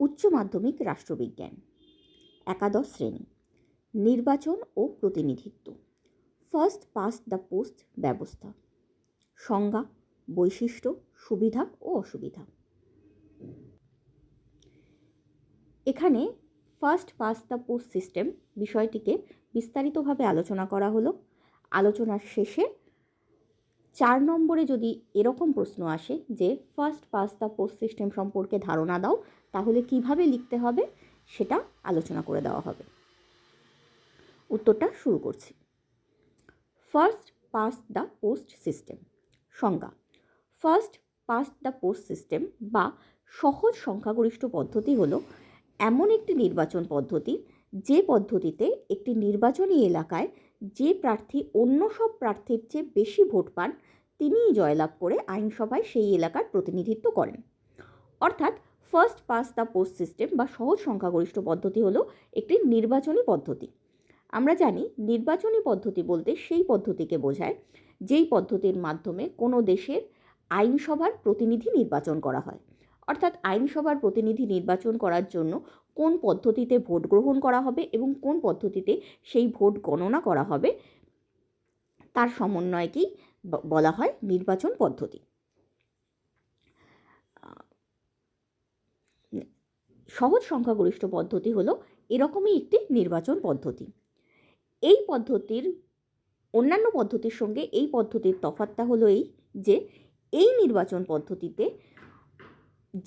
উচ্চ মাধ্যমিক রাষ্ট্রবিজ্ঞান, একাদশ শ্রেণী, নির্বাচন ও প্রতিনিধিত্ব, ফার্স্ট পাস্ট দ্য পোস্ট ব্যবস্থা, সংজ্ঞা, বৈশিষ্ট্য, সুবিধা ও অসুবিধা। এখানে first past the post system বিষয়টিকে বিস্তারিতভাবে আলোচনা করা হলো। আলোচনার শেষে 4 নম্বরে যদি এরকম প্রশ্ন আসে যে first past the post system সম্পর্কে ধারণা দাও, তাহলে কিভাবে লিখতে হবে সেটা আলোচনা করে দেওয়া হবে। উত্তরটা শুরু করছি। First past the post system. সংজ্ঞা: first past the post system বা সহজ সংখ্যাগরিষ্ঠ পদ্ধতি হলো এমন একটি নির্বাচন পদ্ধতি যে পদ্ধতিতে একটি নির্বাচনী এলাকায় যে প্রার্থী অন্য সব প্রার্থীর চেয়ে বেশি ভোট পান তিনিই জয়লাভ করে আইনসভায় সেই এলাকার প্রতিনিধিত্ব করেন। অর্থাৎ first past the post system বা সহজ সংখ্যাগরিষ্ঠ পদ্ধতি হলো একটি নির্বাচনী পদ্ধতি। আমরা জানি নির্বাচনী পদ্ধতি বলতে সেই পদ্ধতিকে বোঝায় যেই পদ্ধতির মাধ্যমে কোনো দেশের আইনসভার প্রতিনিধি নির্বাচন করা হয়। অর্থাৎ আইনসভার প্রতিনিধি নির্বাচন করার জন্য কোন পদ্ধতিতে ভোট গ্রহণ করা হবে এবং কোন পদ্ধতিতে সেই ভোট গণনা করা হবে তার সমন্বয়কেই বলা হয় নির্বাচন পদ্ধতি। সহজ সংখ্যাগরিষ্ঠ পদ্ধতি হলো এরকমই একটি নির্বাচন পদ্ধতি। এই পদ্ধতির অন্যান্য পদ্ধতির সঙ্গে এই পদ্ধতির তফাৎটা হলো এই যে এই নির্বাচন পদ্ধতিতে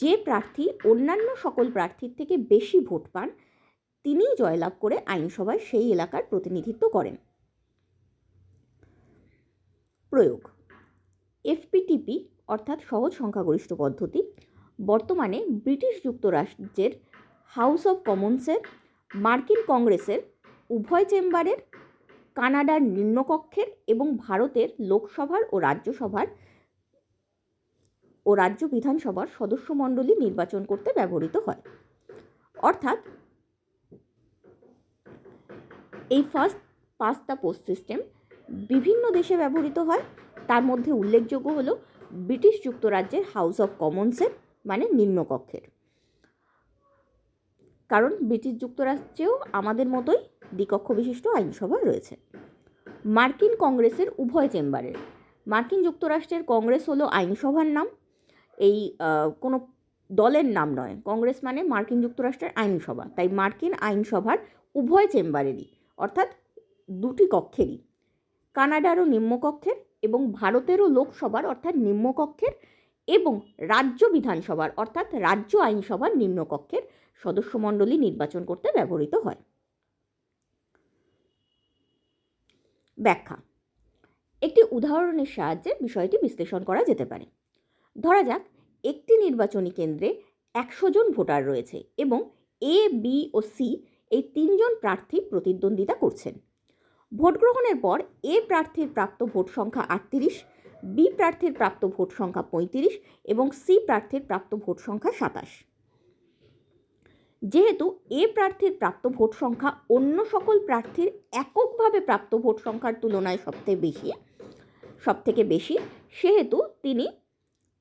যে প্রার্থী অন্যান্য সকল প্রার্থীর থেকে বেশি ভোট পান তিনিই জয়লাভ করে আইনসভায় সেই এলাকার প্রতিনিধিত্ব করেন। প্রয়োগ: এফপিটিপি অর্থাৎ সহজ সংখ্যাগরিষ্ঠ পদ্ধতি বর্তমানে ব্রিটিশ যুক্তরাজ্যের হাউস অফ কমন্সের, মার্কিন কংগ্রেসের উভয় চেম্বারের, কানাডার নিম্নকক্ষের এবং ভারতের লোকসভার ও রাজ্যসভার ও রাজ্য বিধানসভার সদস্যমণ্ডলী নির্বাচন করতে ব্যবহৃত হয়। অর্থাৎ এই first past the post system বিভিন্ন দেশে ব্যবহৃত হয়। তার মধ্যে উল্লেখযোগ্য হলো ব্রিটিশ যুক্তরাজ্যের হাউস অফ কমন্সের মানে নিম্নকক্ষের, কারণ ব্রিটিশ যুক্তরাজ্যেও আমাদের মতোই দ্বিকক্ষ বিশিষ্ট আইনসভা রয়েছে। মার্কিন কংগ্রেসের উভয় চেম্বারের, মার্কিন যুক্তরাষ্ট্রের কংগ্রেস হলো আইনসভার নাম, এই কোনো দলের নাম নয়। কংগ্রেস মানে মার্কিন যুক্তরাষ্ট্রের আইনসভা, তাই মার্কিন আইনসভার উভয় চেম্বারেরই অর্থাৎ দুটি কক্ষেরই, কানাডারও নিম্নকক্ষের এবং ভারতেরও লোকসভার অর্থাৎ নিম্নকক্ষের এবং রাজ্য বিধানসভার অর্থাৎ রাজ্য আইনসভার নিম্নকক্ষের সদস্যমণ্ডলী নির্বাচন করতে ব্যবহৃত হয়। ব্যাখ্যা: একটি উদাহরণের সাহায্যে বিষয়টি বিশ্লেষণ করা যেতে পারে। ধরা যাক একটি নির্বাচনী কেন্দ্রে 100 জন ভোটার রয়েছে এবং এ, বি ও সি এই 3 জন প্রার্থী প্রতিদ্বন্দ্বিতা করছেন। ভোট গ্রহণের পর এ প্রার্থীর প্রাপ্ত ভোট সংখ্যা 38, বি প্রার্থীর প্রাপ্ত ভোট সংখ্যা 35 এবং সি প্রার্থীর প্রাপ্ত ভোট সংখ্যা 27। যেহেতু এ প্রার্থীর প্রাপ্ত ভোট সংখ্যা অন্য সকল প্রার্থীর এককভাবে প্রাপ্ত ভোট সংখ্যার তুলনায় সবথেকে বেশি, সেহেতু তিনি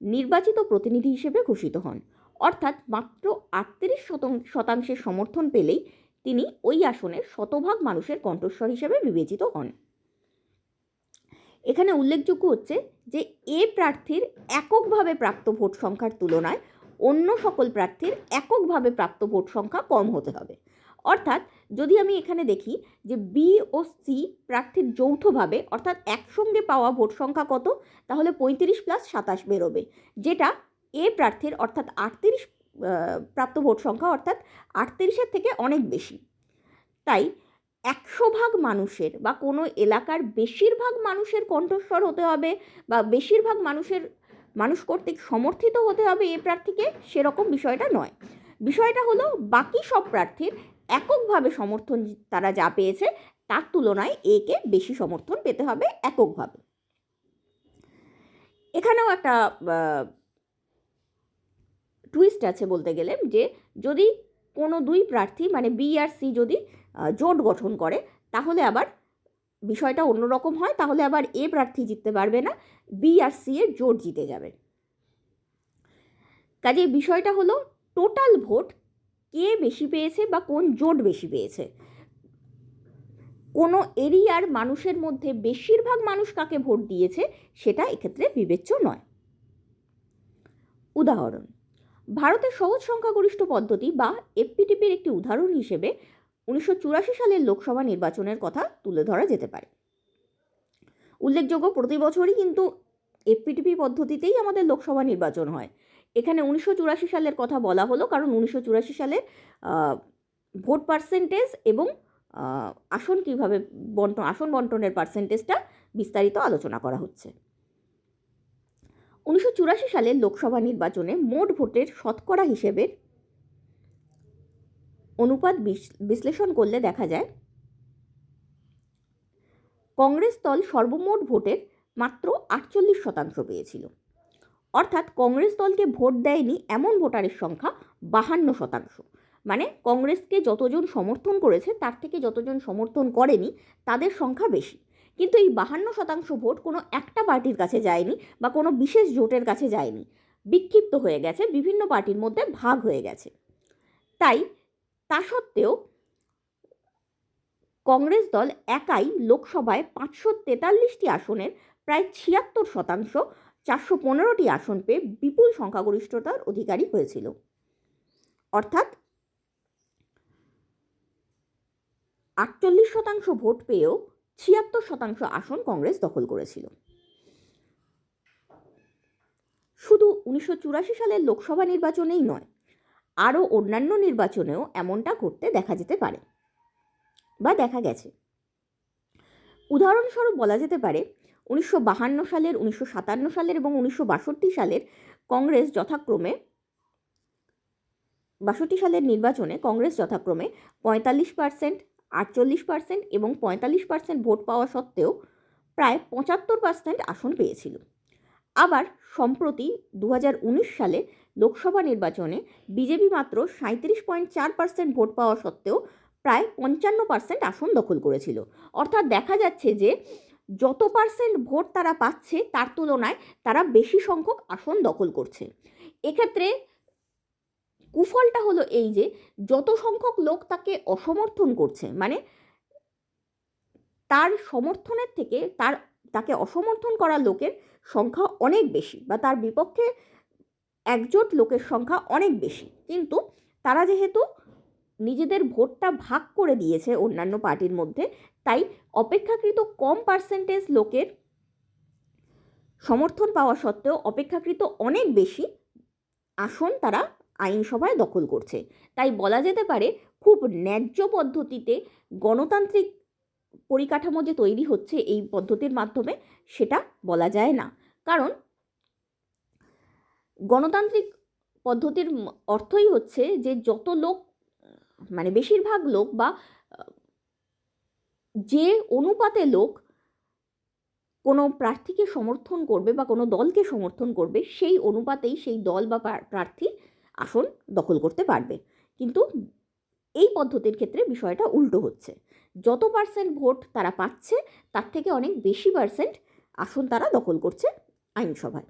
নির্বাচিত প্রতিনিধি হিসেবে ঘোষিত হন। অর্থাৎ মাত্র 38% সমর্থন পেলেই তিনি ওই আসনের শতভাগ মানুষের কণ্ঠস্বর হিসেবে বিবেচিত হন। এখানে উল্লেখযোগ্য হচ্ছে যে এ প্রার্থীর এককভাবে প্রাপ্ত ভোট সংখ্যার তুলনায় অন্য সকল প্রার্থীর এককভাবে প্রাপ্ত ভোট সংখ্যা কম হতে হবে। অর্থাৎ যদি আমি এখানে দেখি যে বি ও সি প্রার্থীর যৌথভাবে অর্থাৎ একসঙ্গে পাওয়া ভোট সংখ্যা কত, তাহলে 35 + 27 বেরোবে, যেটা এ প্রার্থীর অর্থাৎ 38 প্রাপ্ত ভোট সংখ্যা অর্থাৎ 38-এর থেকে অনেক বেশি। তাই 100 ভাগ মানুষের বা কোনো এলাকার বেশিরভাগ মানুষের কণ্ঠস্বর হতে হবে বা বেশিরভাগ মানুষ কর্তৃক সমর্থিত হতে হবে এ প্রার্থীকে, সেরকম বিষয়টা নয়। বিষয়টা হলো বাকি সব প্রার্থীর এককভাবে সমর্থন তারা যা পেয়েছে তার তুলনায় একে বেশি সমর্থন পেতে হবে এককভাবে। এখানেও একটা টুইস্ট আছে বলতে গেলে, যে যদি কোনো দুই প্রার্থী মানে বি আর সি যদি জোট গঠন করে তাহলে আবার বিষয়টা অন্যরকম হয়, তাহলে আবার এ প্রার্থী জিততে পারবে না, বি আর সি এর জোট জিতে যাবে। কাজে বিষয়টা হলো টোটাল ভোট কে বেশি পেয়েছে বা কোন জোট বেশি পেয়েছে। কোনো এরিয়ার মানুষের মধ্যে বেশিরভাগ মানুষ কাকে ভোট দিয়েছে সেটা এক্ষেত্রে বিবেচ্য নয়। উদাহরণ, ভারতের সহজ সংখ্যাগরিষ্ঠ পদ্ধতি বা এফপিটিপির একটি উদাহরণ হিসেবে 1984 সালের লোকসভা নির্বাচনের কথা তুলে ধরা যেতে পারে। উল্লেখযোগ্য, প্রতি বছরই কিন্তু এফপিটিপি পদ্ধতিতেই আমাদের লোকসভা নির্বাচন হয়। এখানে 1984 সালের কথা বলা হলো কারণ 1984 সালের ভোট পার্সেন্টেজ এবং আসন কীভাবে আসন বন্টনের পার্সেন্টেজটা বিস্তারিত আলোচনা করা হচ্ছে। 1984 সালের লোকসভা নির্বাচনে মোট ভোটের শতকরা হিসেবে অনুপাত বিশ্লেষণ করলে দেখা যায় কংগ্রেস দল সর্বমোট ভোটের মাত্র 48% পেয়েছিল। অর্থাৎ কংগ্রেস দলকে ভোট দেয়নি এমন ভোটারের সংখ্যা 52%। মানে কংগ্রেসকে যতজন সমর্থন করেছে তার থেকে যতজন সমর্থন করেনি তাদের সংখ্যা বেশি। কিন্তু এই 52% ভোট কোনো একটা পার্টির কাছে যায়নি বা কোনো বিশেষ জোটের কাছে যায়নি, বিক্ষিপ্ত হয়ে গেছে, বিভিন্ন পার্টির মধ্যে ভাগ হয়ে গেছে। তাই তা সত্ত্বেও কংগ্রেস দল একাই লোকসভায় 543টি আসনের প্রায় 76%, 415টি আসন পেয়ে বিপুল সংখ্যাগরিষ্ঠতার অধিকারী হয়েছিল। অর্থাৎ 48% ভোট পেয়েও 76% আসন কংগ্রেস দখল করেছিল। শুধু 1984 সালের লোকসভা নির্বাচনেই নয়, আরও অন্যান্য নির্বাচনেও এমনটা ঘটতে দেখা যেতে পারে বা দেখা গেছে। উদাহরণস্বরূপ বলা যেতে পারে 1952 সালের, 1957 সালের এবং 1962 সালের কংগ্রেস যথাক্রমে 62 সালের নির্বাচনে কংগ্রেস যথাক্রমে 45%, 48% এবং 45% ভোট পাওয়া সত্ত্বেও প্রায় 75% আসন পেয়েছিল। আবার সম্প্রতি 2019 সালে লোকসভা নির্বাচনে বিজেপি মাত্র 37.4% ভোট পাওয়া সত্ত্বেও প্রায় 55% আসন দখল করেছিল। অর্থাৎ দেখা যাচ্ছে যে যত পার্সেন্ট ভোট তারা পাচ্ছে তার তুলনায় তারা বেশি সংখ্যক আসন দখল করছে। এক্ষেত্রে কুফলটা হলো এই যে যত সংখ্যক লোক তাকে অসমর্থন করছে, মানে তার সমর্থনের থেকে তাকে অসমর্থন করা লোকের সংখ্যা অনেক বেশি বা তার বিপক্ষে একজোট লোকের সংখ্যা অনেক বেশি, কিন্তু তারা যেহেতু নিজেদের ভোটটা ভাগ করে দিয়েছে অন্যান্য পার্টির মধ্যে, তাই অপেক্ষাকৃত কম পার্সেন্টেজ লোকের সমর্থন পাওয়া সত্ত্বেও অপেক্ষাকৃত অনেক বেশি আসন তারা আইনসভায় দখল করছে। তাই বলা যেতে পারে খুব ন্যায্য পদ্ধতিতে গণতান্ত্রিক পরিকাঠামো যে তৈরি হচ্ছে এই পদ্ধতির মাধ্যমে সেটা বলা যায় না। কারণ গণতান্ত্রিক পদ্ধতির অর্থই হচ্ছে যে যত লোক, মানে বেশিরভাগ লোক বা যে অনুপাতে লোক কোনো প্রার্থীকে সমর্থন করবে বা কোনো দলকে সমর্থন করবে সেই অনুপাতেই সেই দল বা প্রার্থী আসন দখল করতে পারবে। কিন্তু এই পদ্ধতির ক্ষেত্রে বিষয়টা উল্টো হচ্ছে, যত পার্সেন্ট ভোট তারা পাচ্ছে তার থেকে অনেক বেশি পার্সেন্ট আসন তারা দখল করছে আইনসভায়।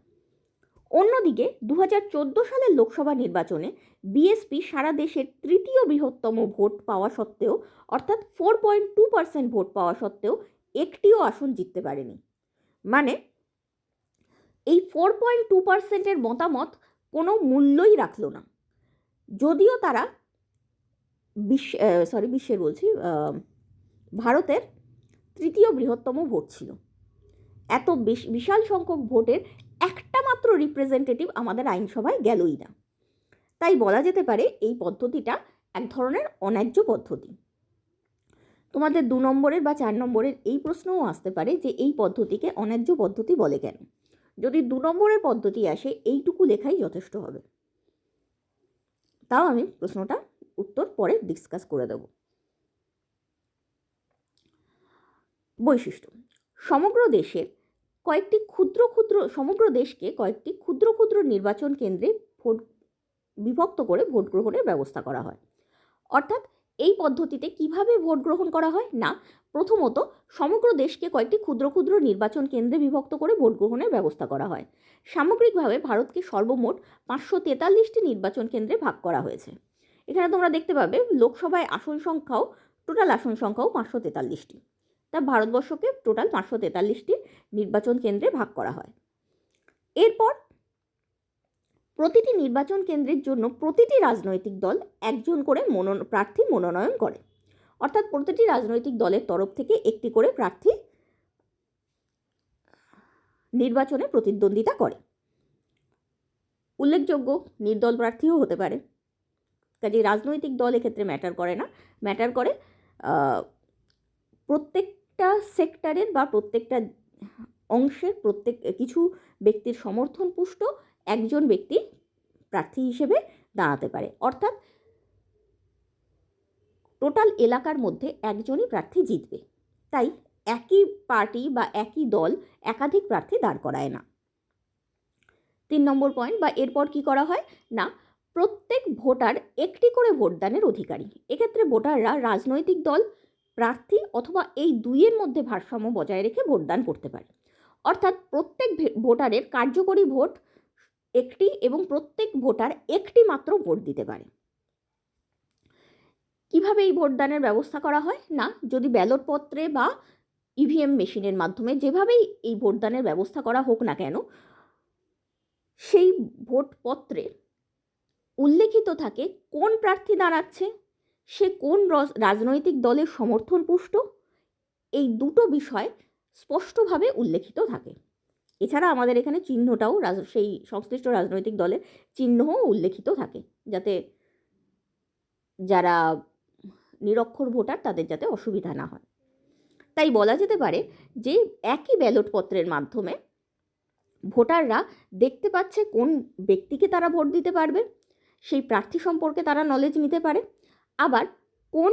অন্যদিকে 2014 সালের লোকসভা নির্বাচনে বিএসপি সারা দেশের তৃতীয় বৃহত্তম ভোট পাওয়া সত্ত্বেও, অর্থাৎ 4.2% ভোট পাওয়া সত্ত্বেও একটিও আসন জিততে পারেনি। মানে এই 4.2%-এর মতামত কোনো মূল্যই রাখলো না, যদিও তারা ভারতের তৃতীয় বৃহত্তম ভোট ছিল। এত বিশাল সংখ্যক ভোটের একটা মাত্র রিপ্রেজেন্টেটিভ আমাদের আইনসভায় গেলই না। তাই বলা যেতে পারে এই পদ্ধতিটা এক ধরনের অন্যায্য পদ্ধতি। তোমাদের 2 নম্বরের বা 4 নম্বরের এই প্রশ্নও আসতে পারে যে এই পদ্ধতিকে অন্যায্য পদ্ধতি বলে কেন। যদি 2 নম্বরের পদ্ধতি আসে এইটুকু লেখাই যথেষ্ট হবে। তাও আমি প্রশ্নটা উত্তর পরে ডিসকাস করে দেব। বৈশিষ্ট্য: সমগ্র দেশকে কয়েকটি ক্ষুদ্র ক্ষুদ্র নির্বাচন কেন্দ্রে বিভক্ত করে ভোট গ্রহণের ব্যবস্থা করা হয়। অর্থাৎ এই পদ্ধতিতে কিভাবে ভোট গ্রহণ করা হয় না, প্রথমত সমগ্র দেশকে কয়েকটি ক্ষুদ্র ক্ষুদ্র নির্বাচন কেন্দ্রে বিভক্ত করে ভোট গ্রহণের ব্যবস্থা করা হয়। সামগ্রিকভাবে ভারতকে সর্বমোট 543টি নির্বাচন কেন্দ্রে ভাগ করা হয়েছে। এখানে তোমরা দেখতে পাবে লোকসভায় আসন সংখ্যাও, টোটাল আসন সংখ্যাও 543টি। তা ভারতবর্ষকে টোটাল 543টি নির্বাচন কেন্দ্রে ভাগ করা হয়। এরপর প্রতিটি নির্বাচন কেন্দ্রের জন্য প্রতিটি রাজনৈতিক দল একজন করে প্রার্থী মনোনয়ন করে, অর্থাৎ প্রতিটি রাজনৈতিক দলের তরফ থেকে একটি করে প্রার্থী নির্বাচনে প্রতিদ্বন্দ্বিতা করে। উল্লেখযোগ্য নির্দল প্রার্থীও হতে পারে, কাজে রাজনৈতিক দল এক্ষেত্রে ম্যাটার করে না, ম্যাটার করে প্রত্যেকটা সেক্টরের বা প্রত্যেকটা অংশের কিছু ব্যক্তির সমর্থন পুষ্ট একজন ব্যক্তি প্রার্থী হিসেবে দাঁড়াতে পারে, অর্থাৎ টোটাল এলাকার মধ্যে একজনই প্রার্থী জিতবে। তাই একই পার্টি বা একই দল একাধিক প্রার্থী দাঁড় করায় না। 3 নম্বর পয়েন্ট বা এরপর কি করা হয় না, প্রত্যেক ভোটার একটি করে ভোটদানের অধিকারী। এক্ষেত্রে ভোটাররা রাজনৈতিক দল, প্রার্থী অথবা এই দুইয়ের মধ্যে ভারসাম্য বজায় রেখে ভোটদান করতে পারে, অর্থাৎ প্রত্যেক ভোটারের কার্যকরী ভোট একটি এবং প্রত্যেক ভোটার একটি মাত্র ভোট দিতে পারে। কিভাবে এই ভোটদানের ব্যবস্থা করা হয় না, যদি ব্যালট পত্রে বা ইভিএম মেশিনের মাধ্যমে যেভাবেই এই ভোটদানের ব্যবস্থা করা হোক না কেন, সেই ভোটপত্রে উল্লেখিত থাকে কোন প্রার্থী দাঁড়াচ্ছে, সে কোন রাজনৈতিক দলের সমর্থন পুষ্ট, এই দুটো বিষয় স্পষ্টভাবে উল্লেখিত থাকে। এছাড়া আমাদের এখানে চিহ্নটাও সেই সংশ্লিষ্ট রাজনৈতিক দলের চিহ্নও উল্লেখিত থাকে, যাতে যারা নিরক্ষর ভোটার তাদের যাতে অসুবিধা না হয়। তাই বলা যেতে পারে যে একই ব্যালট পত্রের মাধ্যমে ভোটাররা দেখতে পাচ্ছে কোন ব্যক্তিকে তারা ভোট দিতে পারবে, সেই প্রার্থী সম্পর্কে তারা নলেজ নিতে পারে, আবার কোন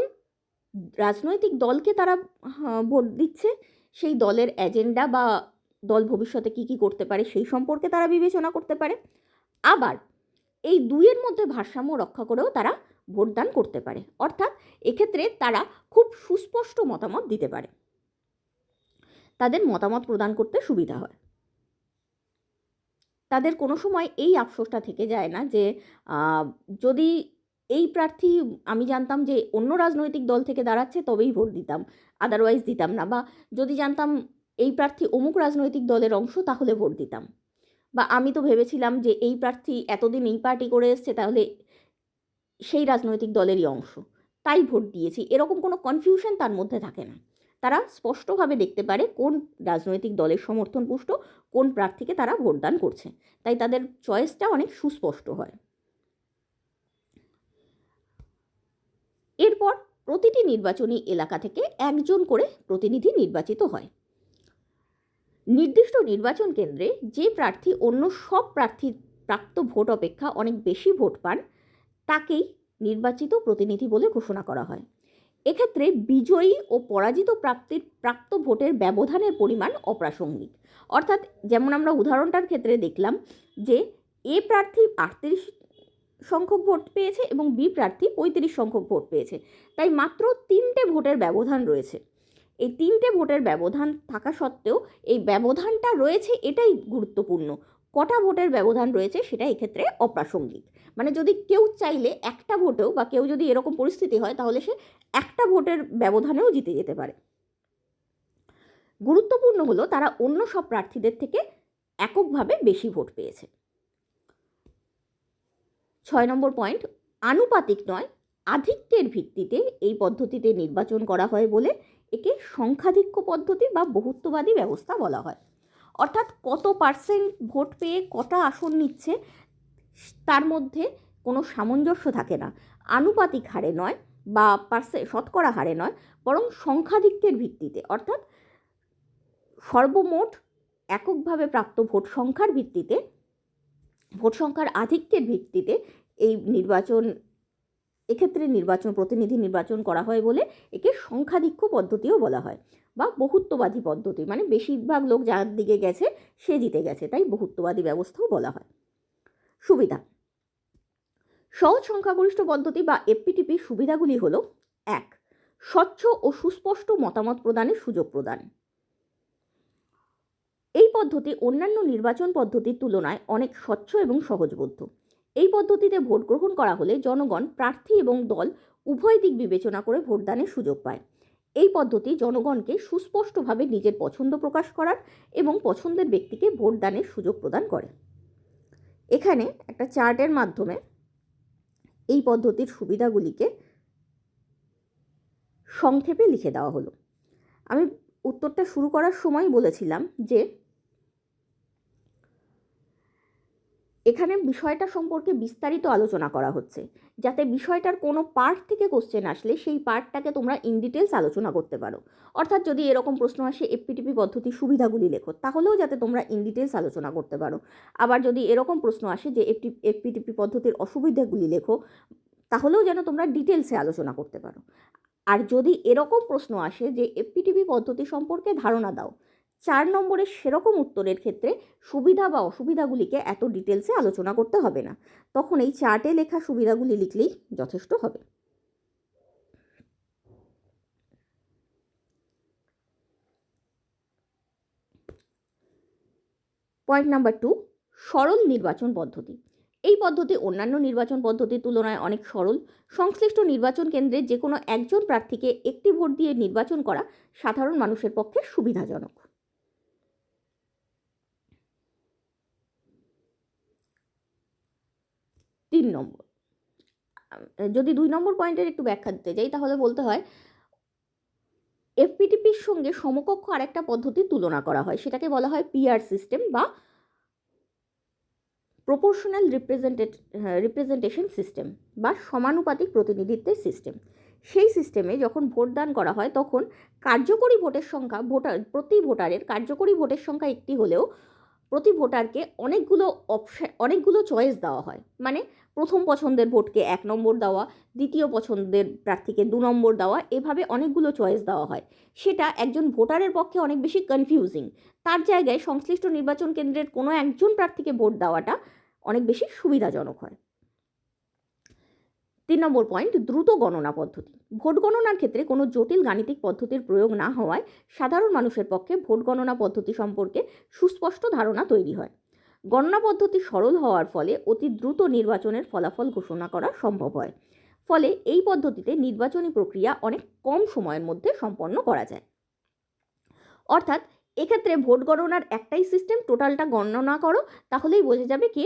রাজনৈতিক দলকে তারা ভোট দিচ্ছে সেই দলের এজেন্ডা বা দল ভবিষ্যতে কী কী করতে পারে সেই সম্পর্কে তারা বিবেচনা করতে পারে, আবার এই দুইয়ের মধ্যে ভারসাম্য রক্ষা করেও তারা ভোটদান করতে পারে, অর্থাৎ এক্ষেত্রে তারা খুব সুস্পষ্ট মতামত দিতে পারে, তাদের মতামত প্রদান করতে সুবিধা হয়। তাদের কোনো সময় এই আফসোসটা থেকে যায় না যে যদি এই প্রার্থী আমি জানতাম যে অন্য রাজনৈতিক দল থেকে দাঁড়াচ্ছে তবেই ভোট দিতাম, আদারওয়াইজ দিতাম না, বা যদি জানতাম এই প্রার্থী অমুক রাজনৈতিক দলের অংশ তাহলে ভোট দিতাম, বা আমি তো ভেবেছিলাম যে এই প্রার্থী এতদিন এই পার্টি করে এসছে তাহলে সেই রাজনৈতিক দলেরই অংশ, তাই ভোট দিয়েছি, এরকম কোনো কনফিউশন তার মধ্যে থাকে না। তারা স্পষ্টভাবে দেখতে পারে কোন রাজনৈতিক দলের সমর্থন পুষ্ট কোন প্রার্থীকে তারা ভোটদান করছে, তাই তাদের চয়েসটা অনেক সুস্পষ্ট হয়। এরপর প্রতিটি নির্বাচনী এলাকা থেকে একজন করে প্রতিনিধি নির্বাচিত হয়। নির্দিষ্ট নির্বাচন কেন্দ্রে যে প্রার্থী অন্য সব প্রার্থীর প্রাপ্ত ভোট অপেক্ষা অনেক বেশি ভোট পান তাকেই নির্বাচিত প্রতিনিধি বলে ঘোষণা করা হয়। এক্ষেত্রে বিজয়ী ও পরাজিত প্রাপ্ত ভোটের ব্যবধানের পরিমাণ অপ্রাসঙ্গিক, অর্থাৎ যেমন আমরা উদাহরণটার ক্ষেত্রে দেখলাম যে এ প্রার্থী 38 সংখ্যক ভোট পেয়েছে এবং বি প্রার্থী 35 সংখ্যক ভোট পেয়েছে, তাই মাত্র 3টে ভোটের ব্যবধান রয়েছে। এই 3টে ভোটের ব্যবধান থাকা সত্ত্বেও এই ব্যবধানটা রয়েছে এটাই গুরুত্বপূর্ণ, কটা ভোটের ব্যবধান রয়েছে সেটা এক্ষেত্রে অপ্রাসঙ্গিক। মানে যদি কেউ চাইলে একটা ভোটেও বা কেউ যদি এরকম পরিস্থিতি হয় তাহলে সে একটা ভোটের ব্যবধানেও জিতে যেতে পারে। গুরুত্বপূর্ণ হলো তারা অন্য সব প্রার্থীদের থেকে এককভাবে বেশি ভোট পেয়েছে। 6 নম্বর পয়েন্ট, আনুপাতিক নয় আধিক্যের ভিত্তিতে এই পদ্ধতিতে নির্বাচন করা হয় বলে একে সংখ্যাধিক্য পদ্ধতি বা বহুত্ববাদী ব্যবস্থা বলা হয়। অর্থাৎ কত পার্সেন্ট ভোট পেয়ে কটা আসন নিচ্ছে তার মধ্যে কোনো সামঞ্জস্য থাকে না, আনুপাতিক হারে নয় বা শতকরা হারে নয়, বরং সংখ্যাধিক্যের ভিত্তিতে, অর্থাৎ সর্বমোট এককভাবে প্রাপ্ত ভোট সংখ্যার ভিত্তিতে, ভোট সংখ্যার আধিক্যের ভিত্তিতে এই এক্ষেত্রে প্রতিনিধি নির্বাচন করা হয় বলে একে সংখ্যাধিক্য পদ্ধতিও বলা হয় বা বহুত্ববাদী পদ্ধতি, মানে বেশিরভাগ লোক যার দিকে গেছে সে জিতে গেছে, তাই বহুত্ববাদী ব্যবস্থাও বলা হয়। সুবিধা, সহজ সংখ্যাগরিষ্ঠ পদ্ধতি বা এফপিটিপির সুবিধাগুলি হলো: 1. স্বচ্ছ ও সুস্পষ্ট মতামত প্রদানের সুযোগ প্রদান। এই পদ্ধতি অন্যান্য নির্বাচন পদ্ধতির তুলনায় অনেক স্বচ্ছ এবং সহজবোধ্য। এই পদ্ধতিতে ভোট গ্রহণ করা হলে জনগণ প্রার্থী এবং দল উভয় দিক বিবেচনা করে ভোটদানের সুযোগ পায়। এই পদ্ধতি জনগণকে সুস্পষ্টভাবে নিজের পছন্দ প্রকাশ করার এবং পছন্দের ব্যক্তিকে ভোটদানের সুযোগ প্রদান করে। এখানে একটা চার্টের মাধ্যমে এই পদ্ধতির সুবিধাগুলিকে সংক্ষেপে লিখে দেওয়া হলো। আমি উত্তরটা শুরু করার সময় বলেছিলাম যে এখানে বিষয়টা সম্পর্কে বিস্তারিত আলোচনা করা হচ্ছে, যাতে বিষয়টার কোনো পার্ট থেকে কোশ্চেন আসলে সেই পার্টটাকে তোমরা ইন ডিটেলস আলোচনা করতে পারো। অর্থাৎ যদি এরকম প্রশ্ন আসে এফপিটিপি পদ্ধতির সুবিধাগুলি লেখো, তাহলেও যাতে তোমরা ইন ডিটেলস আলোচনা করতে পারো। আবার যদি এরকম প্রশ্ন আসে যে এফপিটিপি পদ্ধতির অসুবিধাগুলি লেখো, তাহলেও যেন তোমরা ডিটেলসে আলোচনা করতে পারো। আর যদি এরকম প্রশ্ন আসে যে এফপিটিপি পদ্ধতি সম্পর্কে ধারণা দাও, 4 নম্বরের সেরকম উত্তরের ক্ষেত্রে সুবিধা বা অসুবিধাগুলিকে এত ডিটেলসে আলোচনা করতে হবে না, তখন এই চার্টে লেখা সুবিধাগুলি লিখলেই যথেষ্ট হবে। পয়েন্ট নাম্বার 2, সরল নির্বাচন পদ্ধতি। এই পদ্ধতি অন্যান্য নির্বাচন পদ্ধতির তুলনায় অনেক সরল। সংশ্লিষ্ট নির্বাচন কেন্দ্রে যে কোনো একজন প্রার্থীকে একটি ভোট দিয়ে নির্বাচন করা সাধারণ মানুষের পক্ষে সুবিধাজনক। 3 নম্বর, যদি 2 নম্বর পয়েন্টের একটু ব্যাখ্যা দিতে যাই তাহলে বলতে হয় এফপিটিপির সঙ্গে সমকক্ষ আরেকটা পদ্ধতির তুলনা করা হয়, সেটাকে বলা হয় পিআর সিস্টেম বা প্রপোর্শনাল রিপ্রেজেন্টেশন সিস্টেম বা সমানুপাতিক প্রতিনিধিত্বের সিস্টেম। সেই সিস্টেমে যখন ভোটদান করা হয় তখন কার্যকরী ভোটের সংখ্যা প্রতি ভোটারের কার্যকরী ভোটের সংখ্যা একটি হলেও প্রতি ভোটারকে অনেকগুলো চয়েস দেওয়া হয়। মানে প্রথম পছন্দের ভোটকে 1 নম্বর দেওয়া, দ্বিতীয় পছন্দের প্রার্থীকে 2 নম্বর দেওয়া, এভাবে অনেকগুলো চয়েস দেওয়া হয়। সেটা একজন ভোটারের পক্ষে অনেক বেশি কনফিউজিং। তার জায়গায় সংশ্লিষ্ট নির্বাচন কেন্দ্রের কোনো একজন প্রার্থীকে ভোট দেওয়াটা অনেক বেশি সুবিধাজনক হয়। 3 নম্বর পয়েন্ট, দ্রুত গণনা পদ্ধতি। ভোট গণনার ক্ষেত্রে কোনো জটিল গাণিতিক পদ্ধতির প্রয়োগ না হওয়ায় সাধারণ মানুষের পক্ষে ভোট গণনা পদ্ধতি সম্পর্কে সুস্পষ্ট ধারণা তৈরি হয়। গণনা পদ্ধতি সরল হওয়ার ফলে অতি দ্রুত নির্বাচনের ফলাফল ঘোষণা করা সম্ভব হয়। ফলে এই পদ্ধতিতে নির্বাচনী প্রক্রিয়া অনেক কম সময়ের মধ্যে সম্পন্ন করা যায়। অর্থাৎ এক্ষেত্রে ভোট গণনার একটাই সিস্টেম, টোটালটা গণনা করো তাহলেই বোঝা যাবে কে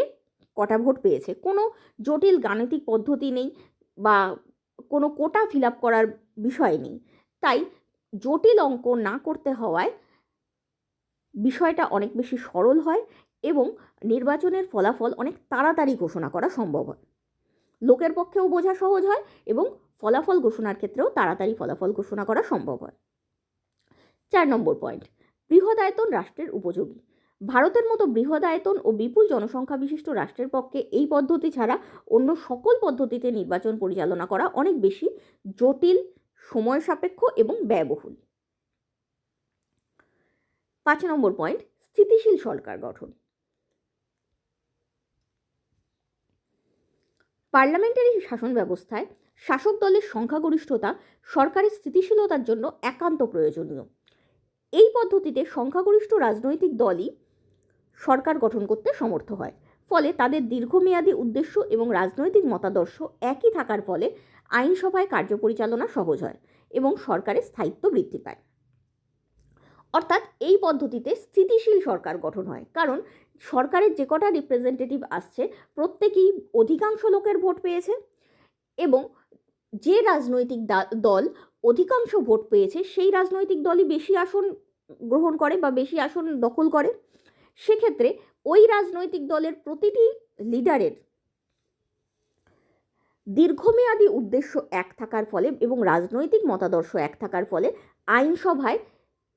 কটা ভোট পেয়েছে। কোনো জটিল গাণিতিক পদ্ধতি নেই বা কোনো কোটা ফিল আপ করার বিষয় নেই। তাই জটিল অঙ্ক না করতে হওয়ায় বিষয়টা অনেক বেশি সরল হয় এবং নির্বাচনের ফলাফল অনেক তাড়াতাড়ি ঘোষণা করা সম্ভব হয়। লোকের পক্ষেও বোঝা সহজ হয় এবং ফলাফল ঘোষণার ক্ষেত্রেও তাড়াতাড়ি ফলাফল ঘোষণা করা সম্ভব হয়। 4 নম্বর পয়েন্ট, বৃহদায়তন রাষ্ট্রের উপযোগী। ভারতের মতো বৃহদায়তন ও বিপুল জনসংখ্যা বিশিষ্ট রাষ্ট্রের পক্ষে এই পদ্ধতি ছাড়া অন্য সকল পদ্ধতিতে নির্বাচন পরিচালনা করা অনেক বেশি জটিল, সময় সাপেক্ষ এবং ব্যয়বহুল। 5 নম্বর পয়েন্ট, স্থিতিশীল সরকার গঠন। পার্লামেন্টারি শাসন ব্যবস্থায় শাসক দলের সংখ্যাগরিষ্ঠতা সরকারের স্থিতিশীলতার জন্য একান্ত প্রয়োজনীয়। এই পদ্ধতিতে সংখ্যাগরিষ্ঠ রাজনৈতিক দলই সরকার গঠন করতে সমর্থ হয়। ফলে তাদের দীর্ঘমেয়াদী উদ্দেশ্য এবং রাজনৈতিক মতাদর্শ একই থাকার ফলে আইনসভায় কার্য পরিচালনা সহজ হয় এবং সরকারের স্থায়িত্ব বৃদ্ধি পায়। অর্থাৎ এই পদ্ধতিতে স্থিতিশীল সরকার গঠন হয়, কারণ সরকারের যে কটা রিপ্রেজেন্টেটিভ আসছে প্রত্যেকেই অধিকাংশ লোকের ভোট পেয়েছে এবং যে রাজনৈতিক দল অধিকাংশ ভোট পেয়েছে সেই রাজনৈতিক দলই বেশি আসন গ্রহণ করে বা বেশি আসন দখল করে। সেক্ষেত্রে ওই রাজনৈতিক দলের প্রতিটি লিডারের দীর্ঘমেয়াদী উদ্দেশ্য এক থাকার ফলে এবং রাজনৈতিক মতাদর্শ এক থাকার ফলে আইনসভায়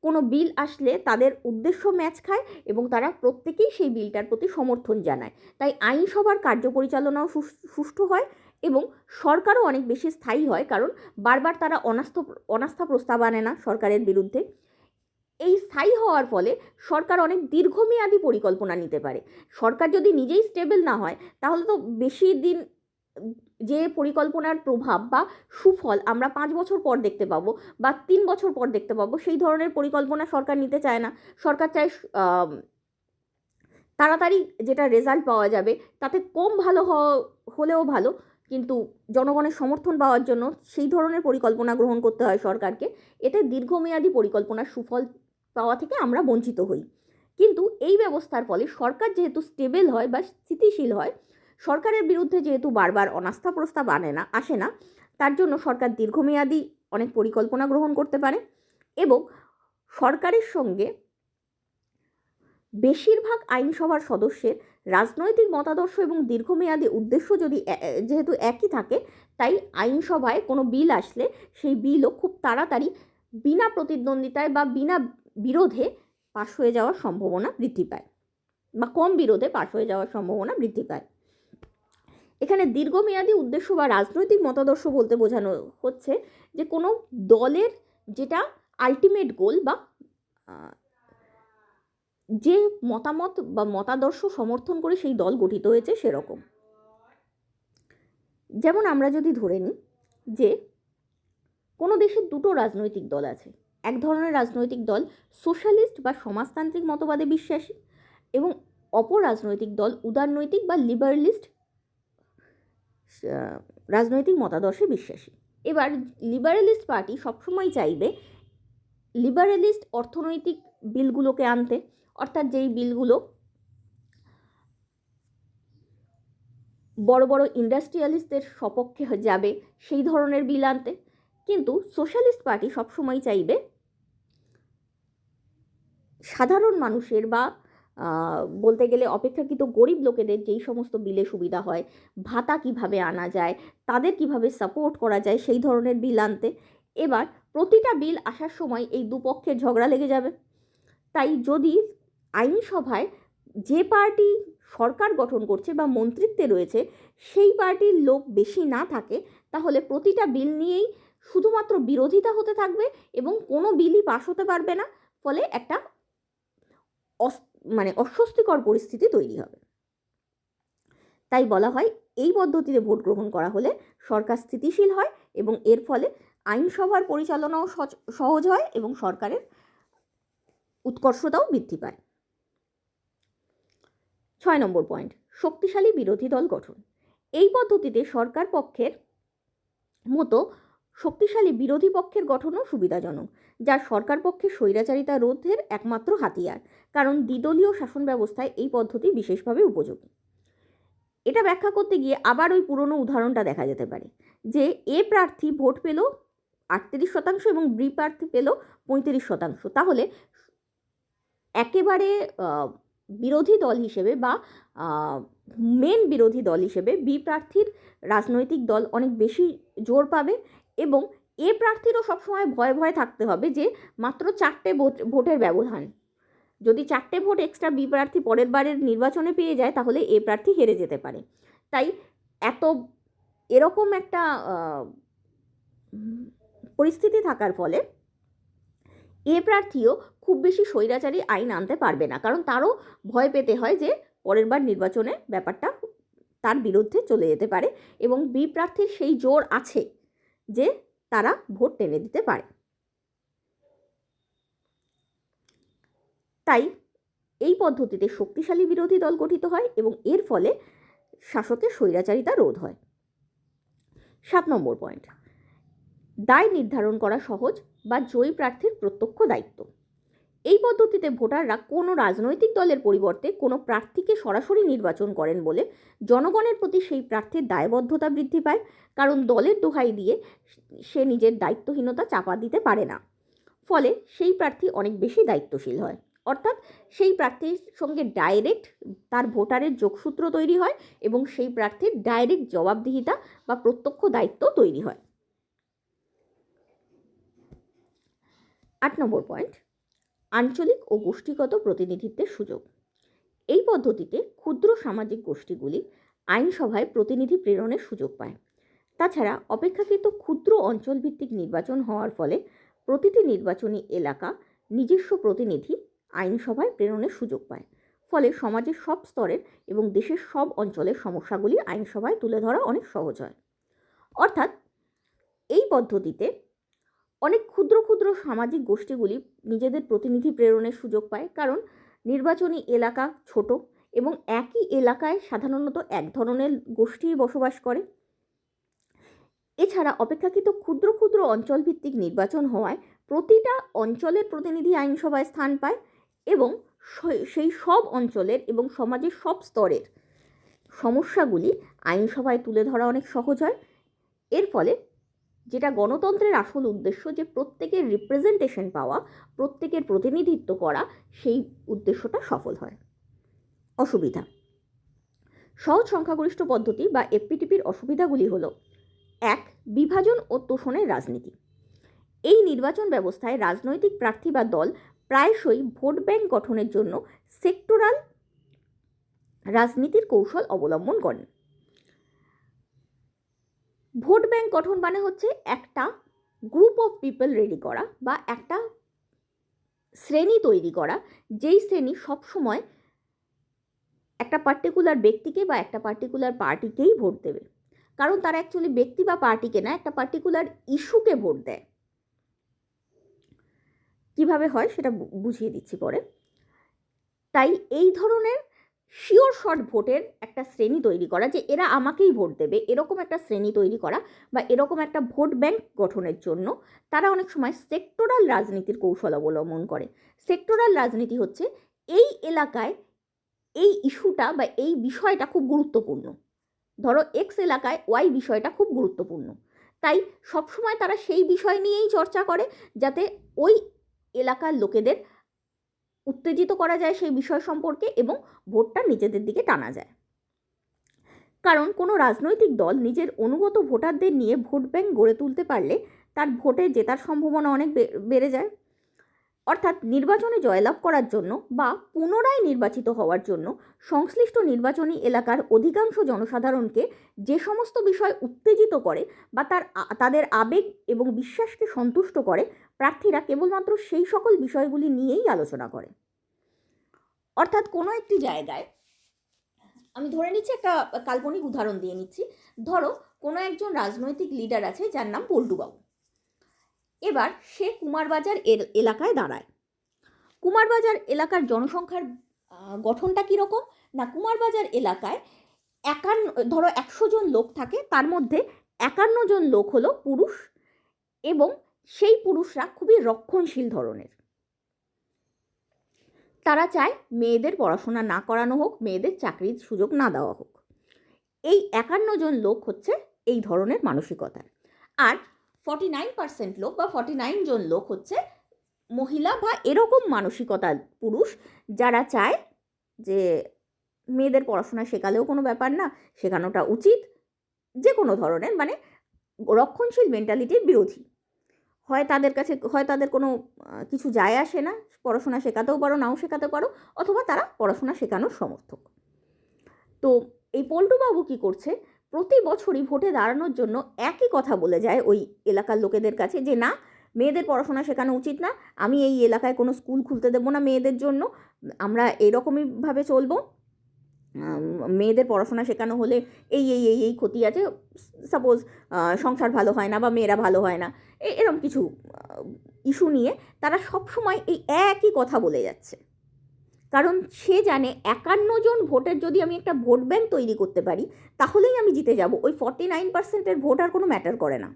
কোনো বিল আসলে তাদের উদ্দেশ্য ম্যাচ খায় এবং তারা প্রত্যেকেই সেই বিলটার প্রতি সমর্থন জানায়। তাই আইনসভার কার্য পরিচালনাও সুষ্ঠু হয় এবং সরকারও অনেক বেশি স্থায়ী হয়, কারণ বারবার তারা অনাস্থা প্রস্তাব আনে না সরকারের বিরুদ্ধে। এই স্থায়ী হওয়ার ফলে সরকার অনেক দীর্ঘমেয়াদী পরিকল্পনা নিতে পারে। সরকার যদি নিজেই স্টেবল না হয় তাহলে তো বেশি দিন যে পরিকল্পনার প্রভাব বা সুফল আমরা 5 বছর পর দেখতে পাবো বা 3 বছর পর দেখতে পাবো, সেই ধরনের পরিকল্পনা সরকার নিতে চায় না। সরকার চায় তাড়াতাড়ি যেটা রেজাল্ট পাওয়া যাবে তাতে কম ভালো হলেও ভালো, কিন্তু জনগণের সমর্থন পাওয়ার জন্য সেই ধরনের পরিকল্পনা গ্রহণ করতে হয় সরকারকে। এতে দীর্ঘমেয়াদী পরিকল্পনার সুফল পাওয়া থেকে আমরা বঞ্চিত হই। কিন্তু এই ব্যবস্থার ফলে সরকার যেহেতু স্টেবল হয় বা স্থিতিশীল হয়, সরকারের বিরুদ্ধে যেহেতু বারবার অনাস্থা প্রস্তাব আসে না, তার জন্য সরকার দীর্ঘমেয়াদী অনেক পরিকল্পনা গ্রহণ করতে পারে। এবং সরকারের সঙ্গে বেশিরভাগ আইনসভার সদস্যের রাজনৈতিক মতাদর্শ এবং দীর্ঘমেয়াদী উদ্দেশ্য যদি যেহেতু একই থাকে, তাই আইনসভায় কোনো বিল আসলে সেই বিলও খুব তাড়াতাড়ি বিনা প্রতিদ্বন্দ্বিতায় বা বিনা বিরোধে পাশ হয়ে যাওয়ার সম্ভাবনা বৃদ্ধি পায়, বা কম বিরোধে পাশ হয়ে যাওয়ার সম্ভাবনা বৃদ্ধি পায়। এখানে দীর্ঘমেয়াদী উদ্দেশ্য বা রাজনৈতিক মতাদর্শ বলতে বোঝানো হচ্ছে যে কোনো দলের যেটা আলটিমেট গোল বা যে মতামত বা মতাদর্শ সমর্থন করে সেই দল গঠিত হয়েছে সেরকম। যেমন আমরা যদি ধরে নিই যে কোনো দেশের দুটো রাজনৈতিক দল আছে। এক ধরনের রাজনৈতিক দল সোশ্যালিস্ট বা সমাজতান্ত্রিক মতবাদে বিশ্বাসী, এবং অপর রাজনৈতিক দল উদারনৈতিক বা লিবারেলিস্ট রাজনৈতিক মতাদর্শে বিশ্বাসী। এবার লিবারেলিস্ট পার্টি সবসময় চাইবে লিবারেলিস্ট অর্থনৈতিক বিলগুলোকে আনতে, অর্থাৎ যেই বিলগুলো বড় বড় ইন্ডাস্ট্রিয়ালিস্টদের সপক্ষে যাবে সেই ধরনের বিল আনতে। কিন্তু সোশ্যালিস্ট পার্টি সবসময় চাইবে সাধারণ মানুষের বা বলতে গেলে অপেক্ষাকৃত গরিব লোকেদের যেই সমস্ত বিলে সুবিধা হয়, ভাতা কিভাবে আনা যায়, তাদের কিভাবে সাপোর্ট করা যায়, সেই ধরনের বিল আনতে। এবার প্রতিটা বিল আসার সময় এই দুপক্ষের ঝগড়া লেগে যাবে। তাই যদি আইনসভায় যে পার্টি সরকার গঠন করছে বা মন্ত্রিত্বে রয়েছে সেই পার্টির লোক বেশি না থাকে, তাহলে প্রতিটা বিল নিয়েই শুধুমাত্র বিরোধিতা হতে থাকবে এবং কোনো বিলই পাস হতে পারবে না। ফলে একটা অস্বস্তিকর পরিস্থিতি তৈরি হবে। তাই বলা হয় এই পদ্ধতিতে ভোট গ্রহণ করা হলে সরকার স্থিতিশীল হয় এবং এর ফলে আইনসভার পরিচালনাও সহজ হয় এবং সরকারের উৎকর্ষতাও বৃদ্ধি পায়। 6 নম্বর পয়েন্ট, শক্তিশালী বিরোধী দল গঠন। এই পদ্ধতিতে সরকার পক্ষের মতো শক্তিশালী বিরোধী পক্ষের গঠনও সুবিধাজনক, যা সরকার পক্ষে স্বৈরাচারিতা রোধের একমাত্র হাতিয়ার। কারণ দ্বিদলীয় শাসন ব্যবস্থায় এই পদ্ধতি বিশেষভাবে উপযোগী। এটা ব্যাখ্যা করতে গিয়ে আবার ওই পুরনো উদাহরণটা দেখা যেতে পারে যে এ প্রার্থী ভোট পেল 38% এবং বি প্রার্থী পেল 35%। তাহলে একেবারে বিরোধী দল হিসেবে বা মেন বিরোধী দল হিসেবে বি প্রার্থীর রাজনৈতিক দল অনেক বেশি জোর পাবে, এবং এ প্রার্থীরও সবসময় ভয়ে ভয়ে থাকতে হবে যে মাত্র 4টে ভোটের ব্যবধান, যদি 4টে ভোট এক্সট্রা বি প্রার্থী পরের বারের নির্বাচনে পেয়ে যায় তাহলে এ প্রার্থী হেরে যেতে পারে। তাই এরকম একটা পরিস্থিতি থাকার ফলে এ প্রার্থীও খুব বেশি স্বৈরাচারী আইন আনতে পারবে না, কারণ তারও ভয় পেতে হয় যে পরের বার নির্বাচনে ব্যাপারটা তার বিরুদ্ধে চলে যেতে পারে, এবং বি প্রার্থীর সেই জোর আছে যে তারা ভোট টেনে দিতে পারে। তাই এই পদ্ধতিতে শক্তিশালী বিরোধী দল গঠিত হয় এবং এর ফলে শাসকের স্বৈরাচারিতা রোধ হয়। 7 নম্বর পয়েন্ট, দায় নির্ধারণ করা সহজ বা জয়ী প্রার্থীর প্রত্যক্ষ দায়িত্ব। এই পদ্ধতিতে ভোটাররা কোনো রাজনৈতিক দলের পরিবর্তে কোনো প্রার্থীকে সরাসরি নির্বাচন করেন বলে জনগণের প্রতি সেই প্রার্থীর দায়বদ্ধতা বৃদ্ধি পায়, কারণ দলের দোহাই দিয়ে সে নিজের দায়িত্বহীনতা চাপা দিতে পারে না। ফলে সেই প্রার্থী অনেক বেশি দায়িত্বশীল হয়, অর্থাৎ সেই প্রার্থীর সঙ্গে ডাইরেক্ট তার ভোটারের যোগসূত্র তৈরি হয় এবং সেই প্রার্থীর ডাইরেক্ট জবাবদিহিতা বা প্রত্যক্ষ দায়িত্ব তৈরি হয়। 8 নম্বর পয়েন্ট, আঞ্চলিক ও গোষ্ঠীগত প্রতিনিধিত্বের সুযোগ। এই পদ্ধতিতে ক্ষুদ্র সামাজিক গোষ্ঠীগুলি আইনসভায় প্রতিনিধি প্রেরণের সুযোগ পায়। তাছাড়া অপেক্ষাকৃত ক্ষুদ্র অঞ্চলভিত্তিক নির্বাচন হওয়ার ফলে প্রতিটি নির্বাচনী এলাকা নিজস্ব প্রতিনিধি আইনসভায় প্রেরণের সুযোগ পায়। ফলে সমাজের সব স্তরের এবং দেশের সব অঞ্চলের সমস্যাগুলি আইনসভায় তুলে ধরা অনেক সহজ হয়। অর্থাৎ এই পদ্ধতিতে অনেক ক্ষুদ্র ক্ষুদ্র সামাজিক গোষ্ঠীগুলি নিজেদের প্রতিনিধি প্রেরণের সুযোগ পায়, কারণ নির্বাচনী এলাকা ছোট এবং একই এলাকায় সাধারণত এক ধরনের গোষ্ঠীই বসবাস করে। এছাড়া অপেক্ষাকৃত ক্ষুদ্র ক্ষুদ্র অঞ্চলভিত্তিক নির্বাচন হওয়ায় প্রতিটা অঞ্চলের প্রতিনিধি আইনসভায় স্থান পায় এবং সেই সব অঞ্চলের এবং সমাজের সব স্তরের সমস্যাগুলি আইনসভায় তুলে ধরা অনেক সহজ হয়। এর ফলে যেটা গণতন্ত্রের আসল উদ্দেশ্য, যে প্রত্যেকের রিপ্রেজেন্টেশন পাওয়া, প্রত্যেকের প্রতিনিধিত্ব করা, সেই উদ্দেশ্যটা সফল হয়। অসুবিধা: সহজ সংখ্যাগরিষ্ঠ পদ্ধতি বা এফপিটিপির অসুবিধাগুলি হল: 1. বিভাজন ও তোষণের রাজনীতি। এই নির্বাচন ব্যবস্থায় রাজনৈতিক প্রার্থী বা দল প্রায়শই ভোট ব্যাংক গঠনের জন্য সেক্টরাল রাজনীতির কৌশল অবলম্বন করেন। ভোট ব্যাংক গঠন মানে হচ্ছে একটা গ্রুপ অফ পিপল রেডি করা বা একটা শ্রেণী তৈরি করা, যেই শ্রেণী সবসময় একটা পার্টিকুলার ব্যক্তিকে বা একটা পার্টিকুলার পার্টিকেই ভোট দেবে, কারণ তারা অ্যাকচুয়ালি ব্যক্তি বা পার্টিকে না, একটা পার্টিকুলার ইস্যুকে ভোট দেয়। কিভাবে হয় সেটা বুঝিয়ে দিচ্ছি পরে। তাই এই ধরনের শিওর শর্ট ভোটের একটা শ্রেণী তৈরি করা, যে এরা আমাকেই ভোট দেবে, এরকম একটা শ্রেণী তৈরি করা বা এরকম একটা ভোট ব্যাংক গঠনের জন্য তারা অনেক সময় সেক্টরাল রাজনীতির কৌশল অবলম্বন করে। সেক্টরাল রাজনীতি হচ্ছে এই এলাকায় এই ইস্যুটা বা এই বিষয়টা খুব গুরুত্বপূর্ণ, ধরো এক্স এলাকায় ওয়াই বিষয়টা খুব গুরুত্বপূর্ণ, তাই সবসময় তারা সেই বিষয় নিয়েই চর্চা করে, যাতে ওই এলাকার লোকেদের উত্তেজিত করা যায় সেই বিষয় সম্পর্কে এবং ভোটটা নিজেদের দিকে টানা যায়। কারণ কোনো রাজনৈতিক দল নিজের অনুগত ভোটারদের নিয়ে ভোট ব্যাংক গড়ে তুলতে পারলে তার ভোটে জেতার সম্ভাবনা অনেক বেড়ে যায়। অর্থাৎ নির্বাচনে জয়লাভ করার জন্য বা পুনরায় নির্বাচিত হওয়ার জন্য সংশ্লিষ্ট নির্বাচনী এলাকার অধিকাংশ জনসাধারণকে যে সমস্ত বিষয় উত্তেজিত করে বা তাদের আবেগ এবং বিশ্বাসকে সন্তুষ্ট করে, প্রার্থীরা কেবলমাত্র সেই সকল বিষয়গুলি নিয়েই আলোচনা করে। অর্থাৎ কোনো একটি জায়গায়, আমি ধরে নিচ্ছি, একটা কাল্পনিক উদাহরণ দিয়ে নিচ্ছি, ধরো কোনো একজন রাজনৈতিক লিডার আছে যার নাম পল্টুবাবু। এবার সে কুমারবাজার এলাকায় দাঁড়ায়। কুমারবাজার এলাকার জনসংখ্যার গঠনটা কীরকম না, কুমারবাজার এলাকায় ধরো 100 জন লোক থাকে, তার মধ্যে 51 জন লোক হলো পুরুষ এবং সেই পুরুষরা খুবই রক্ষণশীল ধরনের। তারা চায় মেয়েদের পড়াশোনা না করানো হোক, মেয়েদের চাকরির সুযোগ না দেওয়া হোক। এই 51 জন লোক হচ্ছে এই ধরনের মানসিকতার। আর 49% লোক বা 49 জন লোক হচ্ছে মহিলা বা এরকম মানসিকতার পুরুষ, যারা চায় যে মেয়েদের পড়াশোনা শেখালেও কোনো ব্যাপার না, শেখানোটা উচিত, যে কোনো ধরনের, মানে রক্ষণশীল মেন্টালিটির বিরোধী। হয় তাদের কোনো কিছু যায় আসে না, পড়াশোনা শেখাতেও পারো নাও শেখাতে পারো, অথবা তারা পড়াশোনা শেখানোর সমর্থক। তো এই পল্টুবাবু কী করছে, প্রতি বছরই ভোটে দাঁড়ানোর জন্য একই কথা বলে যায় ওই এলাকার লোকেদের কাছে, যে না, মেয়েদের পড়াশোনা শেখানো উচিত না, আমি এই এলাকায় কোনো স্কুল খুলতে দেবো না মেয়েদের জন্য, আমরা এইরকমইভাবে চলবো, মেয়েদের পড়াশোনা শেখানো হলে এই এই এই এই ক্ষতি আছে, সাপোজ সংসার ভালো হয় না বা মেয়েরা ভালো হয় না, এরকম কিছু ইস্যু নিয়ে তারা সবসময় এই একই কথা বলে যাচ্ছে। কারণ সে জানে 51 জন ভোটের যদি আমি একটা ভোট ব্যাংক তৈরি করতে পারি তাহলেই আমি জিতে যাব, ওই 49%-এর ভোট আর কোনো ম্যাটার করে না।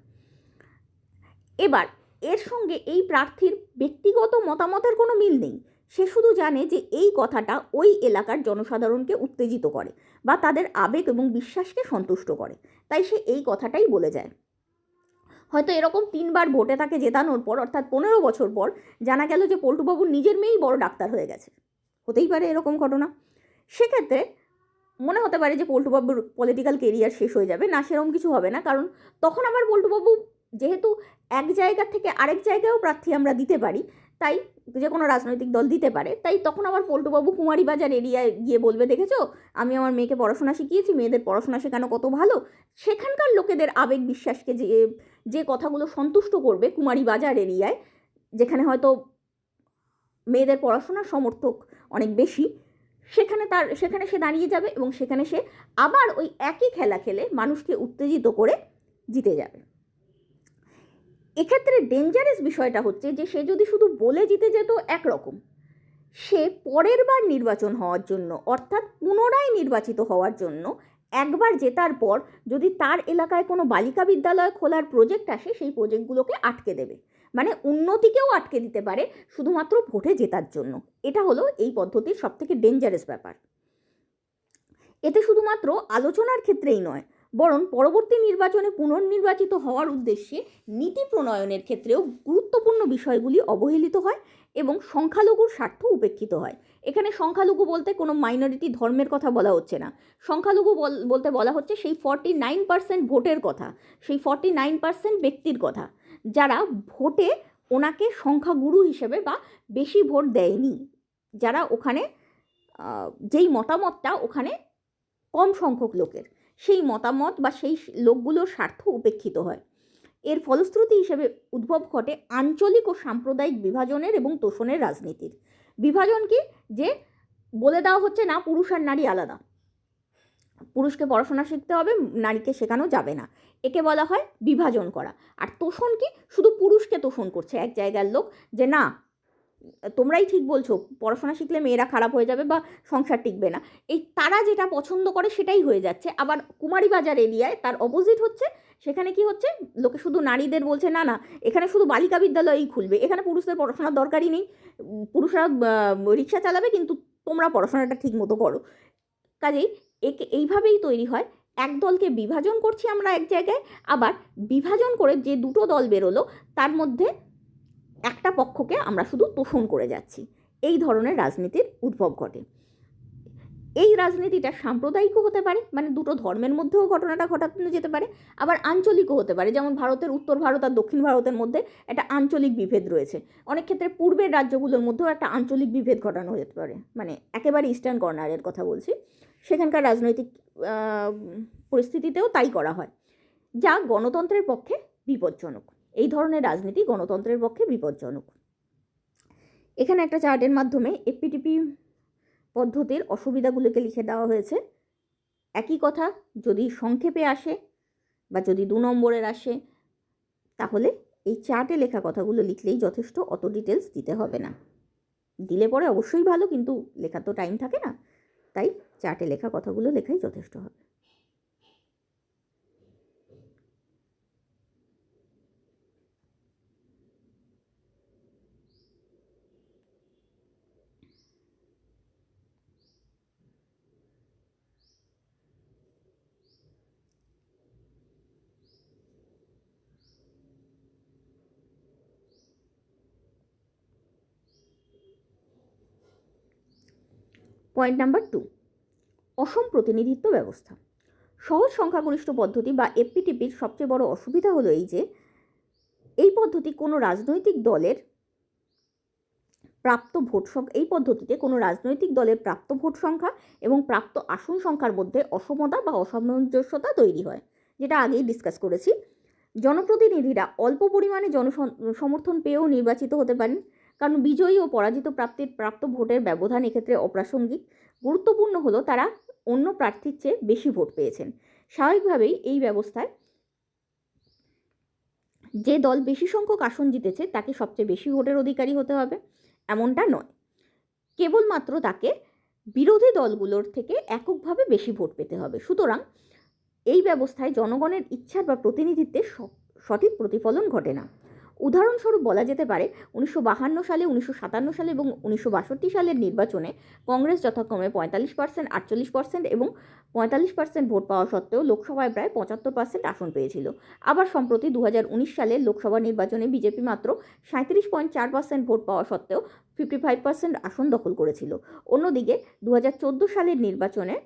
এবার এর সঙ্গে এই প্রার্থীর ব্যক্তিগত মতামতের কোনো মিল নেই, সে শুধু জানে যে এই কথাটা ওই এলাকার জনসাধারণকে উত্তেজিত করে বা তাদের আবেগ এবং বিশ্বাসকে সন্তুষ্ট করে, তাই সে এই কথাটাই বলে যায়। হয়তো এরকম 3 বার ভোটে তাকে জেতানোর পর, অর্থাৎ 15 বছর পর জানা গেল যে পল্টুবাবুর নিজের মেয়েই বড় ডাক্তার হয়ে গেছে, হতেই পারে এরকম ঘটনা। সেক্ষেত্রে মনে হতে পারে যে পল্টুবাবুর পলিটিক্যাল কেরিয়ার শেষ হয়ে যাবে, না, সেরকম কিছু হবে না, কারণ তখন আবার পল্টুবাবু যেহেতু এক জায়গা থেকে আরেক জায়গায়ও প্রার্থী আমরা দিতে পারি, তাই যে কোনো রাজনৈতিক দল দিতে পারে, তাই তখন আবার পল্টুবাবু কুমারীবাজার এরিয়ায় গিয়ে বলবে, দেখেছো আমি আমার মেয়েকে পড়াশোনা শিখিয়েছি, মেয়েদের পড়াশোনা শেখানো কত ভালো। সেখানকার লোকেদের আবেগ বিশ্বাসকে যে কথাগুলো সন্তুষ্ট করবে কুমারীবাজার এরিয়ায়, যেখানে হয়তো মেয়েদের পড়াশোনার সমর্থক অনেক বেশি, সেখানে সে দাঁড়িয়ে যাবে এবং সেখানে সে আবার ওই একই খেলা খেলে মানুষকে উত্তেজিত করে জিতে যাবে। এক্ষেত্রে ডেঞ্জারাস বিষয়টা হচ্ছে যে সে যদি শুধু বলে জিতে যেত একরকম, সে পরের বার নির্বাচন হওয়ার জন্য, অর্থাৎ পুনরায় নির্বাচিত হওয়ার জন্য একবার জেতার পর যদি তার এলাকায় কোনো বালিকা বিদ্যালয় খোলার প্রজেক্ট আসে, সেই প্রজেক্টগুলোকে আটকে দেবে। মানে উন্নতিকেও আটকে দিতে পারে শুধুমাত্র ভোটে জেতার জন্য। এটা হলো এই পদ্ধতির সবথেকে ডেঞ্জারাস ব্যাপার। এতে শুধুমাত্র আলোচনার ক্ষেত্রেই নয়, বরং পরবর্তী নির্বাচনে পুনর্নির্বাচিত হওয়ার উদ্দেশ্যে নীতি প্রণয়নের ক্ষেত্রেও গুরুত্বপূর্ণ বিষয়গুলি অবহেলিত হয় এবং সংখ্যালঘুর স্বার্থ উপেক্ষিত হয়। এখানে সংখ্যালঘু বলতে কোনো মাইনরিটি ধর্মের কথা বলা হচ্ছে না। সংখ্যালঘু বলতে বলা হচ্ছে সেই 49% ভোটের কথা, সেই 49% ব্যক্তির কথা যারা ভোটে ওনাকে সংখ্যাগুরু হিসেবে বা বেশি ভোট দেয়নি, যারা ওখানে যেই মতামতটা ওখানে কম সংখ্যক লোকের, সেই মতামত বা সেই লোকগুলোর স্বার্থ উপেক্ষিত হয়। এর ফলশ্রুতি হিসেবে উদ্ভব ঘটে আঞ্চলিক ও সাম্প্রদায়িক বিভাজনের এবং তোষণের রাজনীতির। বিভাজন কি, যে বলে দেওয়া হচ্ছে না পুরুষ আর নারী আলাদা, পুরুষকে পড়াশোনা শিখতে হবে, নারীকে শেখানো যাবে না, একে বলা হয় বিভাজন করা। আর তোষণ কি, শুধু পুরুষকে তোষণ করছে এক জায়গার লোক, যে না তোমরাই ঠিক বলছো, পড়াশোনা শিখলে মেয়েরা খারাপ হয়ে যাবে বা সংসার টিকবে না, এই তারা যেটা পছন্দ করে সেটাই হয়ে যাচ্ছে। আবার কুমারী বাজার এরিয়ায় তার অপোজিট হচ্ছে, সেখানে কি হচ্ছে, লোকে শুধু নারীদের বলছে না না এখানে শুধু বালিকা বিদ্যালয়ই খুলবে, এখানে পুরুষদের পড়াশোনার দরকারই নেই, পুরুষরা রিক্সা চালাবে কিন্তু তোমরা পড়াশোনাটা ঠিক মতো করো। কাজেই এইভাবেই তৈরি হয়, এক দলকে বিভাজন করছি আমরা এক জায়গায়, আবার বিভাজন করে যে দুটো দল বেরোলো তার মধ্যে একটা পক্ষকে আমরা শুধু তোষণ করে যাচ্ছি। এই ধরনের রাজনীতির উদ্ভব ঘটে। এই রাজনীতিটা সাম্প্রদায়িকও হতে পারে, মানে দুটো ধর্মের মধ্যেও ঘটনাটা ঘটানো যেতে পারে, আবার আঞ্চলিকও হতে পারে। যেমন ভারতের উত্তর ভারত আর দক্ষিণ ভারতের মধ্যে একটা আঞ্চলিক বিভেদ রয়েছে, অনেক ক্ষেত্রে পূর্বের রাজ্যগুলোর মধ্যেও একটা আঞ্চলিক বিভেদ ঘটানো যেতে পারে, মানে একেবারে ইস্টার্ন কর্নারের কথা বলছি, সেখানকার রাজনৈতিক পরিস্থিতিতেও তাই করা হয়, যা গণতন্ত্রের পক্ষে বিপজ্জনক। এই ধরনের রাজনীতি গণতন্ত্রের পক্ষে বিপজ্জনক। এখানে একটা চার্টের মাধ্যমে এপিটিপি পদ্ধতির অসুবিধাগুলোকে লিখে দেওয়া হয়েছে। একই কথা যদি সংক্ষেপে আসে বা যদি 2 নম্বরের আসে, তাহলে এই চার্টে লেখা কথাগুলো লিখলেই যথেষ্ট, অত ডিটেলস দিতে হবে না। দিলে পরে অবশ্যই ভালো, কিন্তু লেখা তো টাইম থাকে না, তাই চার্টে লেখা কথাগুলো লেখাই যথেষ্ট হবে। পয়েন্ট নাম্বার 2, অসম প্রতিনিধিত্ব ব্যবস্থা। সহজ সংখ্যাগরিষ্ঠ পদ্ধতি বা এপিটিপির সবচেয়ে বড় অসুবিধা হলো এই যে এই পদ্ধতি কোনো রাজনৈতিক দলের প্রাপ্ত ভোট সংখ্যা, এই পদ্ধতিতে কোনো রাজনৈতিক দলের প্রাপ্ত ভোট সংখ্যা এবং প্রাপ্ত আসন সংখ্যার মধ্যে অসমতা বা অসামঞ্জস্যতা তৈরি হয়, যেটা আগেই ডিসকাস করেছি। জনপ্রতিনিধিরা অল্প পরিমাণে সমর্থন পেয়েও নির্বাচিত হতে পারেন, কারণ বিজয়ী ও পরাজিত প্রাপ্ত ভোটের ব্যবধান এক্ষেত্রে অপ্রাসঙ্গিক। গুরুত্বপূর্ণ হলো তারা অন্য প্রার্থীর চেয়ে বেশি ভোট পেয়েছেন। স্বাভাবিকভাবেই এই ব্যবস্থায় যে দল বেশি সংখ্যক আসন জিতেছে তাকে সবচেয়ে বেশি ভোটের অধিকারী হতে হবে এমনটা নয়, কেবলমাত্র তাকে বিরোধী দলগুলোর থেকে এককভাবে বেশি ভোট পেতে হবে। সুতরাং এই ব্যবস্থায় জনগণের ইচ্ছার বা প্রতিনিধিত্বের সঠিক প্রতিফলন ঘটে না। উদাহরণস্বরূপ বলা যেতে পারে 1952 সালে, 1957 সালে এবং 1962 সালের নির্বাচনে কংগ্রেস যথাক্রমে 45%, 48% এবং 45% ভোট পাওয়া সত্ত্বেও লোকসভায় প্রায় 75% আসন পেয়েছিল। আবার সম্প্রতি 2019 সালের লোকসভা নির্বাচনে বিজেপি মাত্র 37.4% ভোট পাওয়া সত্ত্বেও 55% আসন দখল করেছিল। অন্যদিকে 2014 সালের নির্বাচনে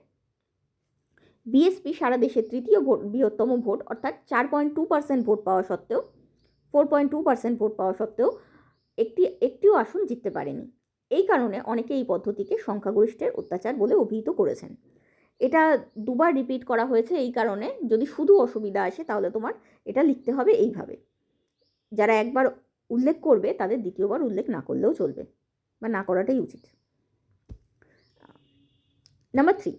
বিএসপি সারা দেশে তৃতীয় বৃহত্তম ভোট অর্থাৎ 4.2% ভোট পাওয়া সত্ত্বেও 4.2% ভোট পাওয়া সত্ত্বেও একটিও আসন জিততে পারেনি। এই কারণে অনেকে এই পদ্ধতিকে সংখ্যাগরিষ্ঠের অত্যাচার বলে অভিহিত করেছেন। এটা দুবার রিপিট করা হয়েছে এই কারণে, যদি শুধু অসুবিধা আসে তাহলে তোমার এটা লিখতে হবে এইভাবে। যারা একবার উল্লেখ করবে তাদের দ্বিতীয়বার উল্লেখ না করলেও চলবে, বা না করাটাই উচিত। নাম্বার 3,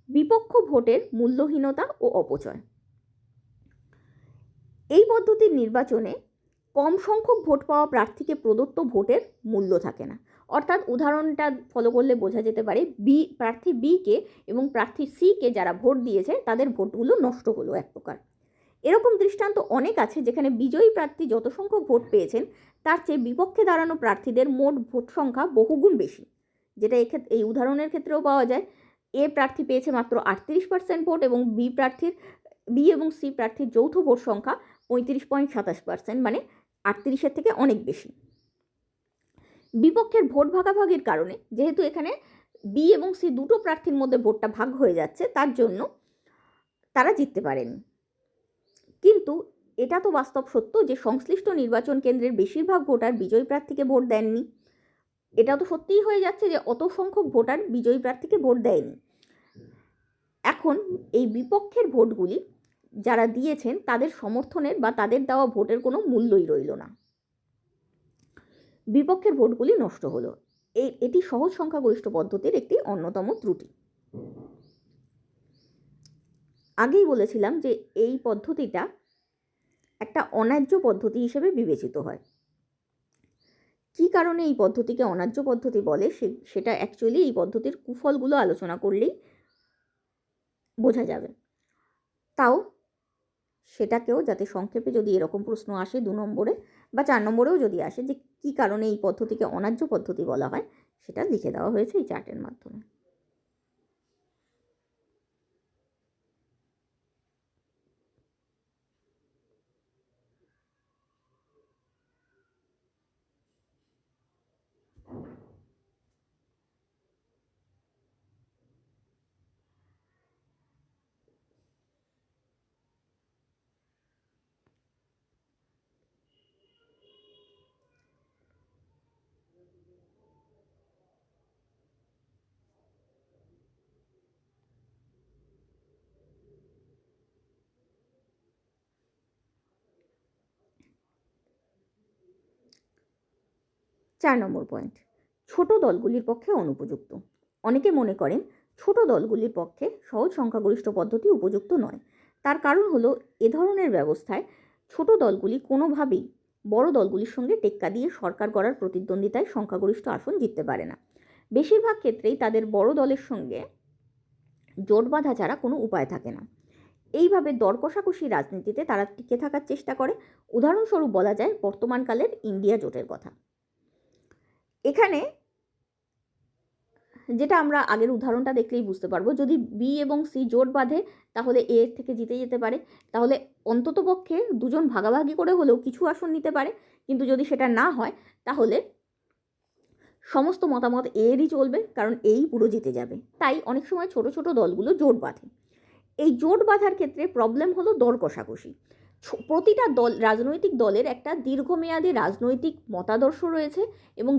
বিপক্ষ ভোটের মূল্যহীনতা ও অপচয়। এই পদ্ধতির নির্বাচনে কম সংখ্যক ভোট পাওয়া প্রার্থীকে প্রদত্ত ভোটের মূল্য থাকে না, অর্থাৎ উদাহরণটা ফলো করলে বোঝা যেতে পারে প্রার্থী বিকে এবং প্রার্থী সিকে যারা ভোট দিয়েছে তাদের ভোটগুলো নষ্ট হলো এক প্রকার। এরকম দৃষ্টান্ত অনেক আছে যেখানে বিজয়ী প্রার্থী যত সংখ্যক ভোট পেয়েছেন তার চেয়ে বিপক্ষে দাঁড়ানো প্রার্থীদের মোট ভোট সংখ্যা বহুগুণ বেশি, যেটা এই উদাহরণের ক্ষেত্রেও পাওয়া যায়। এ প্রার্থী পেয়েছে মাত্র 38% ভোট এবং বি এবং সি প্রার্থীর যৌথ ভোট সংখ্যা 35.27%, মানে 38-এর থেকে অনেক বেশি। বিপক্ষের ভোট ভাগাভাগির কারণে, যেহেতু এখানে বি এবং সি দুটো প্রার্থীর মধ্যে ভোটটা ভাগ হয়ে যাচ্ছে, তার জন্য তারা জিততে পারেনি। কিন্তু এটা তো বাস্তব সত্য যে সংশ্লিষ্ট নির্বাচন কেন্দ্রের বেশিরভাগ ভোটার বিজয়ী প্রার্থীকে ভোট দেননি। এটা তো সত্যিই হয়ে যাচ্ছে যে অত সংখ্যক ভোটার বিজয়ী প্রার্থীকে ভোট দেয়নি। এখন এই বিপক্ষের ভোটগুলি যারা দিয়েছেন তাদের সমর্থনের বা তাদের দেওয়া ভোটের কোনো মূল্যই রইল না, বিপক্ষের ভোটগুলি নষ্ট হলো। এটি সহজ সংখ্যাগরিষ্ঠ পদ্ধতির একটি অন্যতম ত্রুটি। আগেই বলেছিলাম যে এই পদ্ধতিটা একটা অন্যায্য পদ্ধতি হিসেবে বিবেচিত হয়। কী কারণে এই পদ্ধতিকে অন্যায্য পদ্ধতি বলে সেটা অ্যাকচুয়ালি এই পদ্ধতির কুফলগুলো আলোচনা করলেই বোঝা যাবে। তাও সেটাকেও যাতে সংক্ষেপে যদি এরকম প্রশ্ন আসে 2 নম্বরে বা 4 নম্বরেও যদি আসে যে কী কারণে এই পদ্ধতিকে অন্যায্য পদ্ধতি বলা হয়, সেটা লিখে দেওয়া হয়েছে এই চার্টের মাধ্যমে। চার নম্বর পয়েন্ট, ছোট দলগুলির পক্ষে অনুপযুক্ত। অনেকে মনে করেন ছোট দলগুলির পক্ষে সহজ সংখ্যাগরিষ্ঠ পদ্ধতি উপযুক্ত নয়। তার কারণ হলো এ ধরনের ব্যবস্থায় ছোট দলগুলি কোনোভাবেই বড় দলগুলির সঙ্গে টেক্কা দিয়ে সরকার গড়ার প্রতিদ্বন্দ্বিতায় সংখ্যাগরিষ্ঠ আসন জিততে পারে না। বেশিরভাগ ক্ষেত্রেই তাদের বড় দলের সঙ্গে জোট বাঁধা ছাড়া কোনো উপায় থাকে না। এইভাবে দর কষাকষি রাজনীতিতে তারা টিকে থাকার চেষ্টা করে। উদাহরণস্বরূপ বলা যায় বর্তমানকালের ইন্ডিয়া জোটের কথা। এখানে যেটা আমরা আগের উদাহরণটা দেখলেই বুঝতে পারবো, যদি বি এবং সি জোট বাঁধে তাহলে এ থেকে জিতে যেতে পারে, তাহলে অন্ততপক্ষে দুজন ভাগাভাগি করে হলেও কিছু আসন নিতে পারে। কিন্তু যদি সেটা না হয় তাহলে সমস্ত মতামত এরই চলবে, কারণ এই পুরো জিতে যাবে। তাই অনেক সময় ছোট ছোট দলগুলো জোট বাঁধে। এই জোট বাঁধার ক্ষেত্রে প্রবলেম হলো দর কষাকষি। প্রতিটা রাজনৈতিক দলের একটা দীর্ঘমেয়াদী রাজনৈতিক মতাদর্শ রয়েছে এবং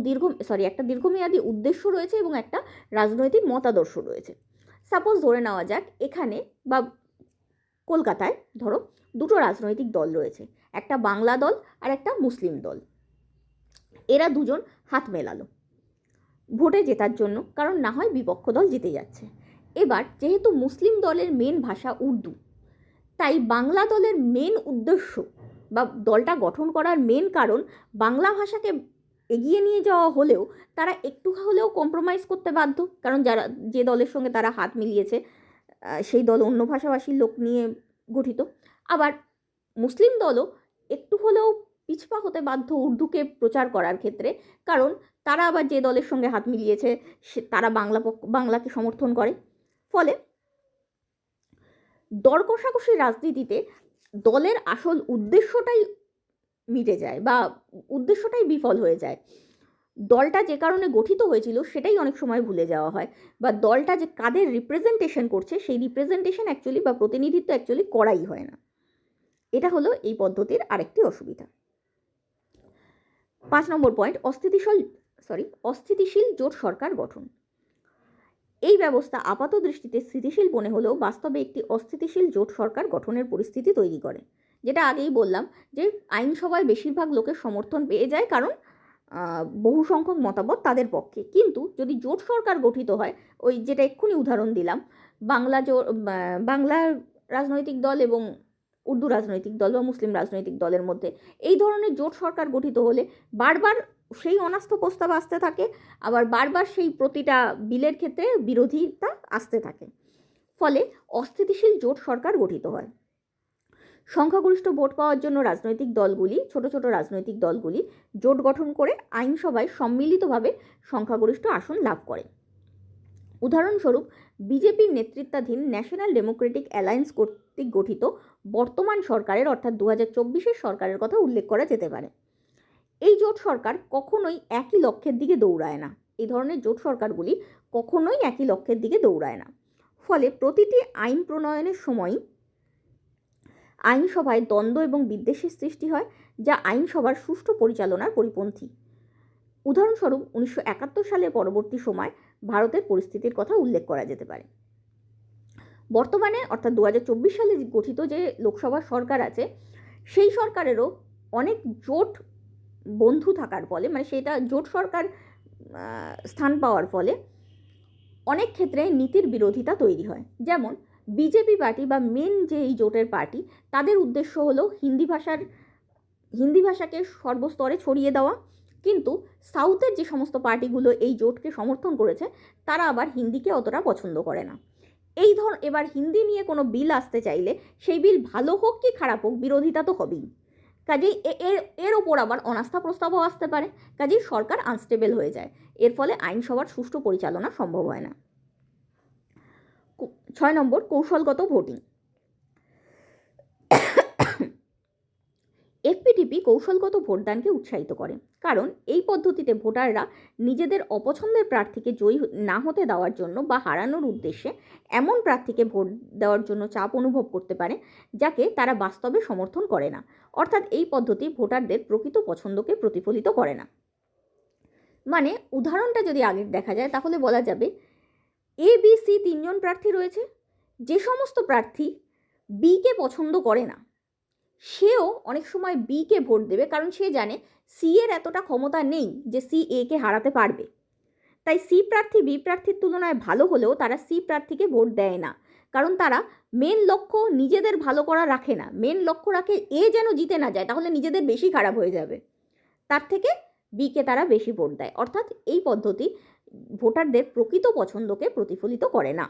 একটা দীর্ঘমেয়াদী উদ্দেশ্য রয়েছে এবং একটা রাজনৈতিক মতাদর্শ রয়েছে। সাপোজ ধরে নেওয়া যাক এখানে বা কলকাতায় ধরো দুটো রাজনৈতিক দল রয়েছে, একটা বাংলা দল আর একটা মুসলিম দল। এরা দুজন হাত মেলালো ভোটে জেতার জন্য, কারণ না হয় বিপক্ষ দল জিতে যাচ্ছে। এবার যেহেতু মুসলিম দলের মেন ভাষা উর্দু, তাই বাংলা দলের মেন উদ্দেশ্য বা দলটা গঠন করার মেন কারণ বাংলা ভাষাকে এগিয়ে নিয়ে যাওয়া হলেও তারা একটু হলেও কম্প্রোমাইজ করতে বাধ্য, কারণ যে দলের সঙ্গে তারা হাত মিলিয়েছে সেই দল অন্য ভাষাভাষীর লোক নিয়ে গঠিত। আবার মুসলিম দলও একটু হলেও পিছপা হতে বাধ্য উর্দুকে প্রচার করার ক্ষেত্রে, কারণ তারা আবার যে দলের সঙ্গে হাত মিলিয়েছে তারা বাংলাকে সমর্থন করে। ফলে দর কষাকষি রাজনীতিতে দলের আসল উদ্দেশ্যটাই মিটে যায় বা উদ্দেশ্যটাই বিফল হয়ে যায়। দলটা যে কারণে গঠিত হয়েছিল সেটাই অনেক সময় ভুলে যাওয়া হয়, বা দলটা যে কাদের রিপ্রেজেন্টেশন করছে সেই রিপ্রেজেন্টেশন অ্যাকচুয়ালি বা প্রতিনিধিত্ব অ্যাকচুয়ালি করাই হয় না। এটা হলো এই পদ্ধতির আরেকটি অসুবিধা। 5 নম্বর পয়েন্ট, অস্থিতিশীল জোট সরকার গঠন। এই ব্যবস্থা আপাত দৃষ্টিতে স্থিতিশীল মনে হলেও বাস্তবে একটি অস্থিতিশীল জোট সরকার গঠনের পরিস্থিতি তৈরি করে। যেটা আগেই বললাম যে আইনসভায় বেশিরভাগ লোকের সমর্থন পেয়ে যায়, কারণ বহু সংখ্যক মতামত তাদের পক্ষে। কিন্তু যদি জোট সরকার গঠিত হয়, ওই যেটা এক্ষুনি উদাহরণ দিলাম, বাংলার রাজনৈতিক দল এবং উর্দু রাজনৈতিক দল বা মুসলিম রাজনৈতিক দলের মধ্যে। এই ধরনের জোট সরকার গঠিত হলে বারবার সেই অনাস্থা প্রস্তাব আসতে থাকে, আবার বারবার সেই প্রতিটা বিলের ক্ষেত্রে বিরোধিতা আসতে থাকে, ফলে অস্থিতিশীল জোট সরকার গঠিত হয়। সংখ্যাগরিষ্ঠ ভোট পাওয়ার জন্য রাজনৈতিক দলগুলি, ছোট ছোট রাজনৈতিক দলগুলি জোট গঠন করে আইনসভায় সম্মিলিতভাবে সংখ্যাগরিষ্ঠ আসন লাভ করে। উদাহরণস্বরূপ বিজেপির নেতৃত্বাধীন ন্যাশনাল ডেমোক্রেটিক অ্যালায়েন্স কর্তৃক গঠিত বর্তমান সরকারের অর্থাৎ 2024-এর সরকারের কথা উল্লেখ করা যেতে পারে। এই জোট সরকার কখনোই একই লক্ষ্যের দিকে দৌড়ায় না। এই ধরনের জোট সরকারগুলি কখনোই একই লক্ষ্যের দিকে দৌড়ায় না, ফলে প্রতিটি আইন প্রণয়নের সময় আইনসভায় দ্বন্দ্ব এবং বিদ্বেষের সৃষ্টি হয়, যা আইনসভার সুষ্ঠু পরিচালনার পরিপন্থী। উদাহরণস্বরূপ 1971 সালের পরবর্তী সময় ভারতের পরিস্থিতির কথা উল্লেখ করা যেতে পারে। বর্তমানে অর্থাৎ 2024 সালে গঠিত যে লোকসভা সরকার আছে, সেই সরকারেরও অনেক জোট বন্ধু থাকার ফলে, মানে সেটা জোট সরকার স্থান পাওয়ার ফলে অনেক ক্ষেত্রে নীতির বিরোধিতা তৈরি হয়। যেমন বিজেপি পার্টি বা মেন যে এই জোটের পার্টি, তাদের উদ্দেশ্য হলো হিন্দি ভাষাকে সর্বস্তরে ছড়িয়ে দেওয়া, কিন্তু সাউথের যে সমস্ত পার্টিগুলো এই জোটকে সমর্থন করেছে তারা আবার হিন্দিকে অতটা পছন্দ করে না। এবার হিন্দি নিয়ে কোনো বিল আসতে চাইলে সেই বিল ভালো হোক কি খারাপ হোক, বিরোধিতা তো হবেই। কাজেই এর ওপর আবার অনাস্থা প্রস্তাবও আসতে পারে, কাজেই সরকার আনস্টেবল হয়ে যায়। এর ফলে আইনসভার সুষ্ঠু পরিচালনা সম্ভব হয় না। 6 নম্বর, কৌশলগত ভোটিং। এফপিটিপি কৌশলগত ভোটদানকে উৎসাহিত করে, কারণ এই পদ্ধতিতে ভোটাররা নিজেদের অপছন্দের প্রার্থীকে জয়ী না হতে দেওয়ার জন্য বা হারানোর উদ্দেশ্যে এমন প্রার্থীকে ভোট দেওয়ার জন্য চাপ অনুভব করতে পারে যাকে তারা বাস্তবে সমর্থন করে না। অর্থাৎ এই পদ্ধতি ভোটারদের প্রকৃত পছন্দকে প্রতিফলিত করে না। মানে উদাহরণটা যদি আগে দেখা যায় তাহলে বলা যাবে ABC 3 জন প্রার্থী রয়েছে। যে সমস্ত প্রার্থী বিকে পছন্দ করে না, সেও অনেক সময় বিকে ভোট দেবে, কারণ সে জানে সি এর এতটা ক্ষমতা নেই যে সি একে হারাতে পারবে। তাই সি প্রার্থী বি প্রার্থীর তুলনায় ভালো হলেও তারা সি প্রার্থীকে ভোট দেয় না, কারণ তারা মেন লক্ষ্য নিজেদের ভালো করা রাখে না, মেন লক্ষ্য রাখে এ যেন জিতে না যায়, তাহলে নিজেদের বেশি খারাপ হয়ে যাবে, তার থেকে বিকে তারা বেশি ভোট দেয়। অর্থাৎ এই পদ্ধতি ভোটারদের প্রকৃত পছন্দকে প্রতিফলিত করে না।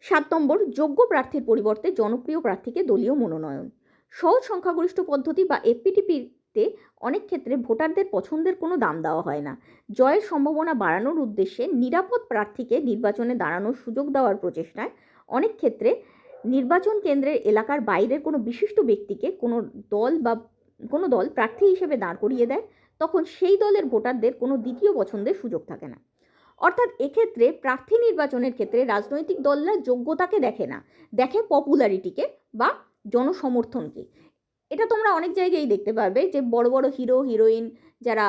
7 নম্বর, যোগ্য প্রার্থীর পরিবর্তে জনপ্রিয় প্রার্থীকে দলীয় মনোনয়ন। সহজ সংখ্যাগরিষ্ঠ পদ্ধতি বা এফপিটিপিতে অনেক ক্ষেত্রে ভোটারদের পছন্দের কোনো দাম দেওয়া হয় না। জয়ের সম্ভাবনা বাড়ানোর উদ্দেশ্যে নিরাপদ প্রার্থীকে নির্বাচনে দাঁড়ানোর সুযোগ দেওয়ার প্রচেষ্টায় অনেক ক্ষেত্রে নির্বাচন কেন্দ্রের এলাকার বাইরের কোনো বিশিষ্ট ব্যক্তিকে কোনো দল প্রার্থী হিসেবে দাঁড় করিয়ে দেয়, তখন সেই দলের ভোটারদের কোনো দ্বিতীয় পছন্দের সুযোগ থাকে না। অর্থাৎ এক্ষেত্রে প্রার্থী নির্বাচনের ক্ষেত্রে রাজনৈতিক দলরা যোগ্যতাকে দেখে না, দেখে পপুলারিটিকে বা জনসমর্থনকে। এটা তোমরা অনেক জায়গায় দেখতে পারবে যে বড় বড় হিরো হিরোইন, যারা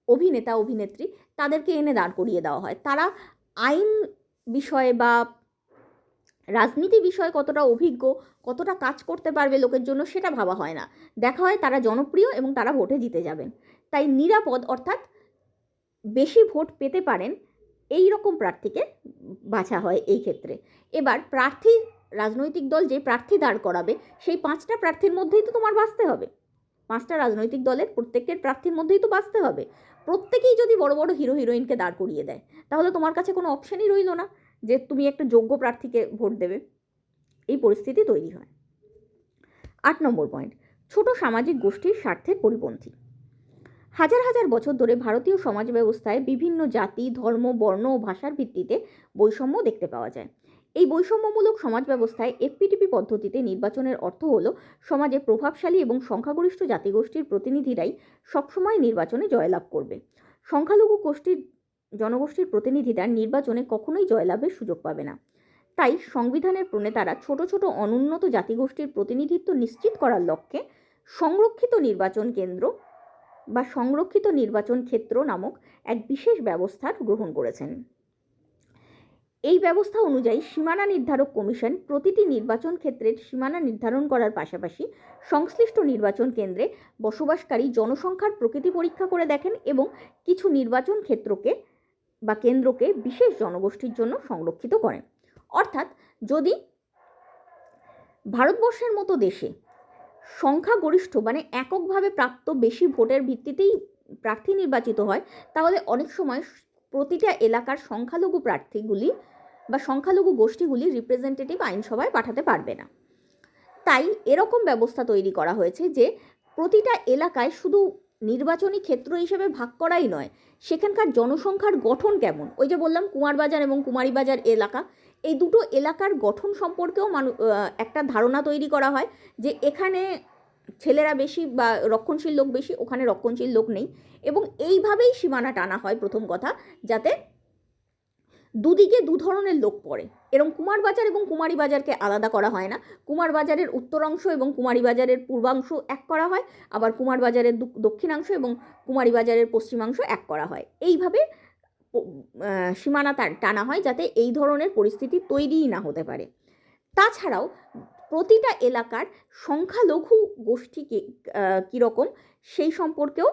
অভিনেতা অভিনেত্রী, তাদেরকে এনে দাঁড় করিয়ে দেওয়া হয়। তারা আইন বিষয়ে বা রাজনীতি বিষয়ে কতটা অভিজ্ঞ, কতটা কাজ করতে পারবে লোকের জন্য, সেটা ভাবা হয় না, দেখা হয় তারা জনপ্রিয় এবং তারা ভোটে জিতে যাবেন। তাই নিরাপদ অর্থাৎ বেশি ভোট পেতে পারেন এই রকম প্রার্থীকে বাছা হয় এই ক্ষেত্রে। এবার রাজনৈতিক দল যে প্রার্থী দাঁড় করাবে সেই 5টা প্রার্থীর মধ্যেই তো তোমার বাছতে হবে, 5টা রাজনৈতিক দলের প্রত্যেকের প্রার্থীর মধ্যেই তো বাছতে হবে। প্রত্যেকেই যদি বড় বড় হিরো হিরোইনকে দাঁড় করিয়ে দেয়, তাহলে তোমার কাছে কোনো অপশানই রইল না যে তুমি একটা যোগ্য প্রার্থীকে ভোট দেবে। এই পরিস্থিতি তৈরি হয়। 8 নম্বর পয়েন্ট, ছোট সামাজিক গোষ্ঠীর স্বার্থের পরিপন্থী। হাজার হাজার বছর ধরে ভারতীয় সমাজ ব্যবস্থায় বিভিন্ন জাতি, ধর্ম, বর্ণ ও ভাষার ভিত্তিতে বৈষম্য দেখতে পাওয়া যায়। এই বৈষম্যমূলক সমাজ ব্যবস্থায় এফপিটিপি পদ্ধতিতে নির্বাচনের অর্থ হল সমাজে প্রভাবশালী এবং সংখ্যাগরিষ্ঠ জাতিগোষ্ঠীর প্রতিনিধিরাই সবসময় নির্বাচনে জয়লাভ করবে। সংখ্যালঘু জনগোষ্ঠীর প্রতিনিধিরা নির্বাচনে কখনোই জয়লাভের সুযোগ পাবে না। তাই সংবিধানের প্রণেতারা ছোট ছোট অনুন্নত জাতিগোষ্ঠীর প্রতিনিধিত্ব নিশ্চিত করার লক্ষ্যে সংরক্ষিত নির্বাচন ক্ষেত্র নামক এক বিশেষ ব্যবস্থার গ্রহণ করেছেন। এই ব্যবস্থা অনুযায়ী সীমানা নির্ধারক কমিশন প্রতিটি নির্বাচন ক্ষেত্রের সীমানা নির্ধারণ করার পাশাপাশি সংশ্লিষ্ট নির্বাচন কেন্দ্রে বসবাসকারী জনসংখ্যার প্রকৃতি পরীক্ষা করে দেখেন এবং কিছু নির্বাচন কেন্দ্রকে বিশেষ জনগোষ্ঠীর জন্য সংরক্ষিত করেন। অর্থাৎ যদি ভারতবর্ষের মতো দেশে সংখ্যাগরিষ্ঠ মানে এককভাবে প্রাপ্ত বেশি ভোটের ভিত্তিতেই প্রার্থী নির্বাচিত হয়, তাহলে অনেক সময় প্রতিটা এলাকার সংখ্যালঘু প্রার্থীগুলি বা সংখ্যালঘু গোষ্ঠীগুলি রিপ্রেজেন্টেটিভ আইনসভায় পাঠাতে পারবে না। তাই এরকম ব্যবস্থা তৈরি করা হয়েছে যে প্রতিটা এলাকায় শুধু নির্বাচনী ক্ষেত্র হিসেবে ভাগ করাই নয়, সেখানকার জনসংখ্যার গঠন কেমন, ওই যে বললাম কুমারবাজার এবং কুমারীবাজার এলাকা, এই দুটো এলাকার গঠন সম্পর্কেও একটা ধারণা তৈরি করা হয় যে এখানে ছেলেরা বেশি বা রক্ষণশীল লোক বেশি, ওখানে রক্ষণশীল লোক নেই, এবং এইভাবেই সীমানা টানা হয় প্রথম কথা, যাতে দুদিকে দু ধরনের লোক পড়ে। এরকম কুমারবাজার এবং কুমারীবাজারকে আলাদা করা হয় না, কুমারবাজারের উত্তরাংশ এবং কুমারীবাজারের পূর্বাংশ এক করা হয়, আবার কুমারবাজারের দক্ষিণাংশ এবং কুমারীবাজারের পশ্চিমাংশ এক করা হয়। এইভাবে সীমানা টানা হয় যাতে এই ধরনের পরিস্থিতি তৈরিই না হতে পারে। তাছাড়াও প্রতিটা এলাকার সংখ্যালঘু গোষ্ঠীকে কীরকম সেই সম্পর্কেও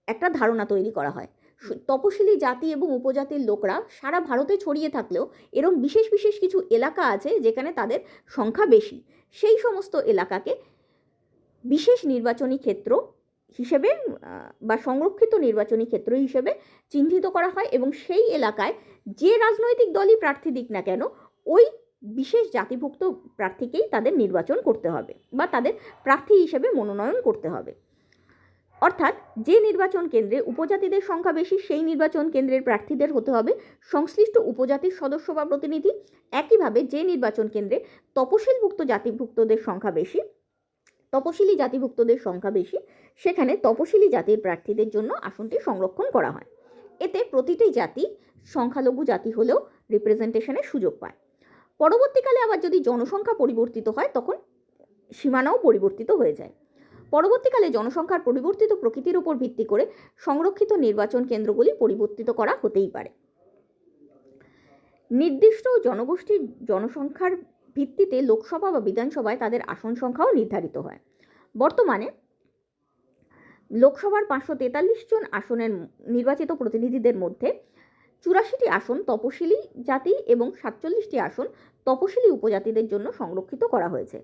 একটা ধারণা তৈরি করা হয়। তপশিলি জাতি এবং উপজাতির লোকরা সারা ভারতে ছড়িয়ে থাকলেও এরকম বিশেষ বিশেষ কিছু এলাকা আছে যেখানে তাদের সংখ্যা বেশি, সেই সমস্ত এলাকাকে বিশেষ নির্বাচনী ক্ষেত্র হিসেবে বা সংরক্ষিত নির্বাচনী ক্ষেত্র হিসেবে চিহ্নিত করা হয়, এবং সেই এলাকায় যে রাজনৈতিক দলই প্রার্থী দিক না কেন ওই বিশেষ জাতিভুক্ত প্রার্থীকেই তাদের নির্বাচন করতে হবে বা তাদের প্রার্থী হিসেবে মনোনয়ন করতে হবে। অর্থাৎ যে নির্বাচন কেন্দ্রে উপজাতিদের সংখ্যা বেশি সেই নির্বাচন কেন্দ্রের প্রার্থীদের হতে হবে সংশ্লিষ্ট উপজাতির সদস্য বা প্রতিনিধি। একইভাবে যে নির্বাচন কেন্দ্রে তপশিলভুক্ত জাতিভুক্তদের সংখ্যা বেশি, তপশিলি জাতিভুক্তদের সংখ্যা বেশি, সেখানে তপশিলি জাতির প্রার্থীদের জন্য আসনটি সংরক্ষণ করা হয়। এতে প্রতিটি জাতি সংখ্যালঘু জাতি হলেও রিপ্রেজেন্টেশনের সুযোগ পায়। পরবর্তীকালে আবার যদি জনসংখ্যা পরিবর্তিত হয় তখন সীমানাও পরিবর্তিত হয়ে যায়। পরবর্তীকালে জনসংখ্যার পরিবর্তিত প্রকৃতির উপর ভিত্তি করে সংরক্ষিত নির্বাচন কেন্দ্রগুলি পরিবর্তিত করা হতেই পারে। নির্দিষ্ট জনগোষ্ঠীর জনসংখ্যার ভিত্তিতে লোকসভা বা বিধানসভায় তাদের আসন সংখ্যাও নির্ধারিত হয়। বর্তমানে লোকসভার 543 জন আসনের নির্বাচিত প্রতিনিধিদের মধ্যে 84টি আসন তপশিলি জাতি এবং 47টি আসন তপশিলি উপজাতিদের জন্য সংরক্ষিত করা হয়েছে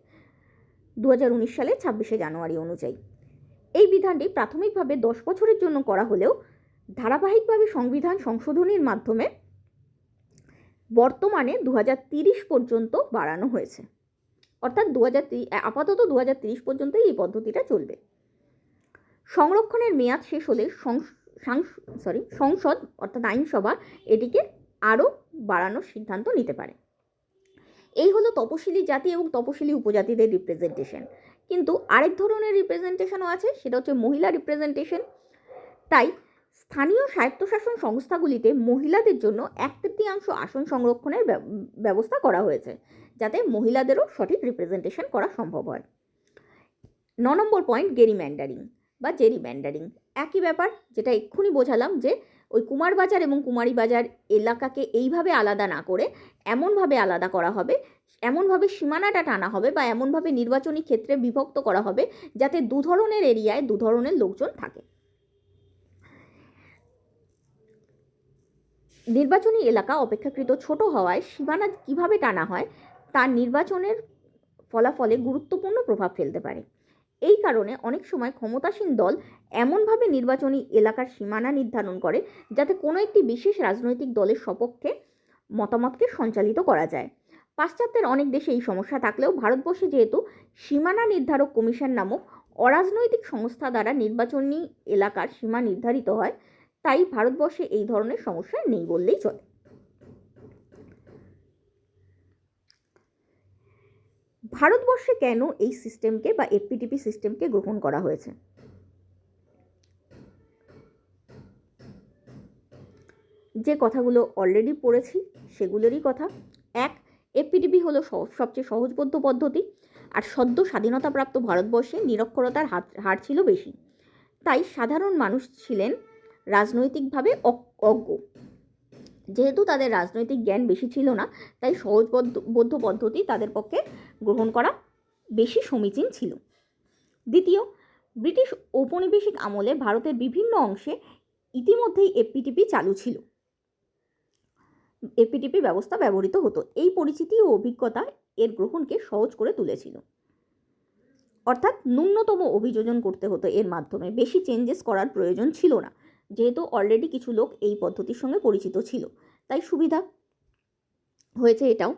2019 সালে 26শে জানুয়ারি অনুযায়ী। এই বিধানটি প্রাথমিকভাবে 10 বছরের জন্য করা হলেও ধারাবাহিকভাবে সংবিধান সংশোধনীর মাধ্যমে বর্তমানে 2030 পর্যন্ত বাড়ানো হয়েছে। অর্থাৎ আপাতত 2030 পর্যন্তই এই পদ্ধতিটা চলবে। সংরক্ষণের মেয়াদ শেষ হলে সংসদ অর্থাৎ আইনসভা এটিকে আরও বাড়ানোর সিদ্ধান্ত নিতে পারে। এই হলো তপশিলি জাতি এবং তপশিলি উপজাতিদের রিপ্রেজেন্টেশন। কিন্তু আরেক ধরনের রিপ্রেজেন্টেশনও আছে, সেটা হচ্ছে মহিলা রিপ্রেজেন্টেশন। তাই স্থানীয় স্বায়ত্তশাসন সংস্থাগুলিতে মহিলাদের জন্য 1/3 আসন সংরক্ষণের ব্যবস্থা করা হয়েছে, যাতে মহিলাদেরও সঠিক রিপ্রেজেন্টেশন করা সম্ভব হয়। 9 নম্বর পয়েন্ট, গেরিম্যান্ডারিং বা জেরিম্যান্ডারিং। একই ব্যাপার, যেটা এক্ষুনি বোঝালাম যে ওই কুমারবাজার এবং কুমারীবাজার এলাকাকে এইভাবে আলাদা না করে এমনভাবে আলাদা করা হবে, এমনভাবে সীমানাটা টানা হবে বা এমনভাবে নির্বাচনী ক্ষেত্রে বিভক্ত করা হবে যাতে দু ধরনের এরিয়ায় দু ধরনের লোকজন থাকে। নির্বাচনী এলাকা অপেক্ষাকৃত ছোট হওয়ায় সীমানা কিভাবে টানা হয় তা নির্বাচনের ফলাফলে গুরুত্বপূর্ণ প্রভাব ফেলতে পারে। এই কারণে অনেক সময় ক্ষমতাসীন দল এমনভাবে নির্বাচনী এলাকার সীমানা নির্ধারণ করে যাতে কোনো একটি বিশেষ রাজনৈতিক দলের সপক্ষে মতামতকে সঞ্চালিত করা যায়। পাশ্চাত্যের অনেক দেশে এই সমস্যা থাকলেও ভারতবর্ষে যেহেতু সীমানা নির্ধারক কমিশন নামক অরাজনৈতিক সংস্থা দ্বারা নির্বাচনী এলাকার সীমা নির্ধারিত হয়, তাই ভারতবর্ষে এই ধরনের সমস্যা নেই বললেই চলে। ভারতবর্ষে কেন এই সিস্টেমকে বা এফপিটিপি সিস্টেমকে গ্রহণ করা হয়েছে? যে কথাগুলো অলরেডি পড়েছি সেগুলোরই কথা। 1, এফপিটিপি হলো সবচেয়ে সহজবোধ্য পদ্ধতি, আর সদ্য স্বাধীনতাপ্রাপ্ত ভারতবর্ষে নিরক্ষরতার হার ছিল বেশি, তাই সাধারণ মানুষ ছিলেন রাজনৈতিকভাবে অজ্ঞ। যেহেতু তাদের রাজনৈতিক জ্ঞান বেশি ছিল না, তাই সহজবোধ্য পদ্ধতি তাদের পক্ষে গ্রহণ করা বেশি সমীচীন ছিল। দ্বিতীয়, ব্রিটিশ ঔপনিবেশিক আমলে ভারতের বিভিন্ন অংশে ইতিমধ্যেই এফপিটিপি চালু ছিল, এফপিটিপি ব্যবস্থা ব্যবহৃত হতো। এই পরিচিতি ও অভিজ্ঞতা এর গ্রহণকে সহজ করে তুলেছিল। অর্থাৎ ন্যূনতম অভিযোজন করতে হতো এর মাধ্যমে, বেশি চেঞ্জেস করার প্রয়োজন ছিল না, যেহেতু অলরেডি কিছু লোক এই পদ্ধতির সঙ্গে পরিচিত ছিল, তাই সুবিধা হয়েছে এটাও।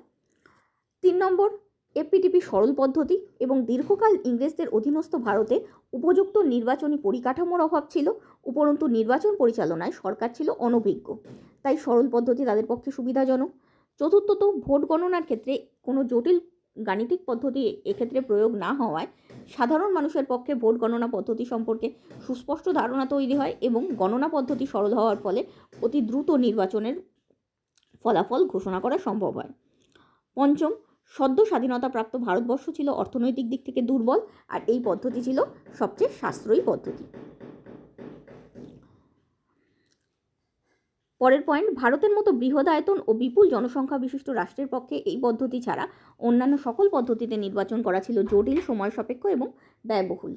3 নম্বর, এফপিটিপি সরল পদ্ধতি এবং দীর্ঘকাল ইংরেজদের অধীনস্থ ভারতে উপযুক্ত নির্বাচনী পরিকাঠামোর অভাব ছিল, উপরন্তু নির্বাচন পরিচালনায় সরকার ছিল অনভিজ্ঞ, তাই সরল পদ্ধতি তাদের পক্ষে সুবিধাজনক। চতুর্থত, ভোট গণনার ক্ষেত্রে কোনো জটিল গাণিতিক পদ্ধতি এক্ষেত্রে প্রয়োগ না হওয়ায় সাধারণ মানুষের পক্ষে ভোট গণনা পদ্ধতি সম্পর্কে সুস্পষ্ট ধারণা তৈরি হয় এবং গণনা পদ্ধতি সরল হওয়ার ফলে অতি দ্রুত নির্বাচনের ফলাফল ঘোষণা করা সম্ভব হয়। পঞ্চম, সদ্য স্বাধীনতাপ্রাপ্ত ভারতবর্ষ ছিল অর্থনৈতিক দিক থেকে দুর্বল, আর এই পদ্ধতি ছিল সবচেয়ে সাশ্রয়ী পদ্ধতি। পরের পয়েন্ট, ভারতের মতো বৃহদায়তন ও বিপুল জনসংখ্যা বিশিষ্ট রাষ্ট্রের পক্ষে এই পদ্ধতি ছাড়া অন্যান্য সকল পদ্ধতিতে নির্বাচন করা ছিল জটিল, সময় সাপেক্ষ এবং ব্যয়বহুল।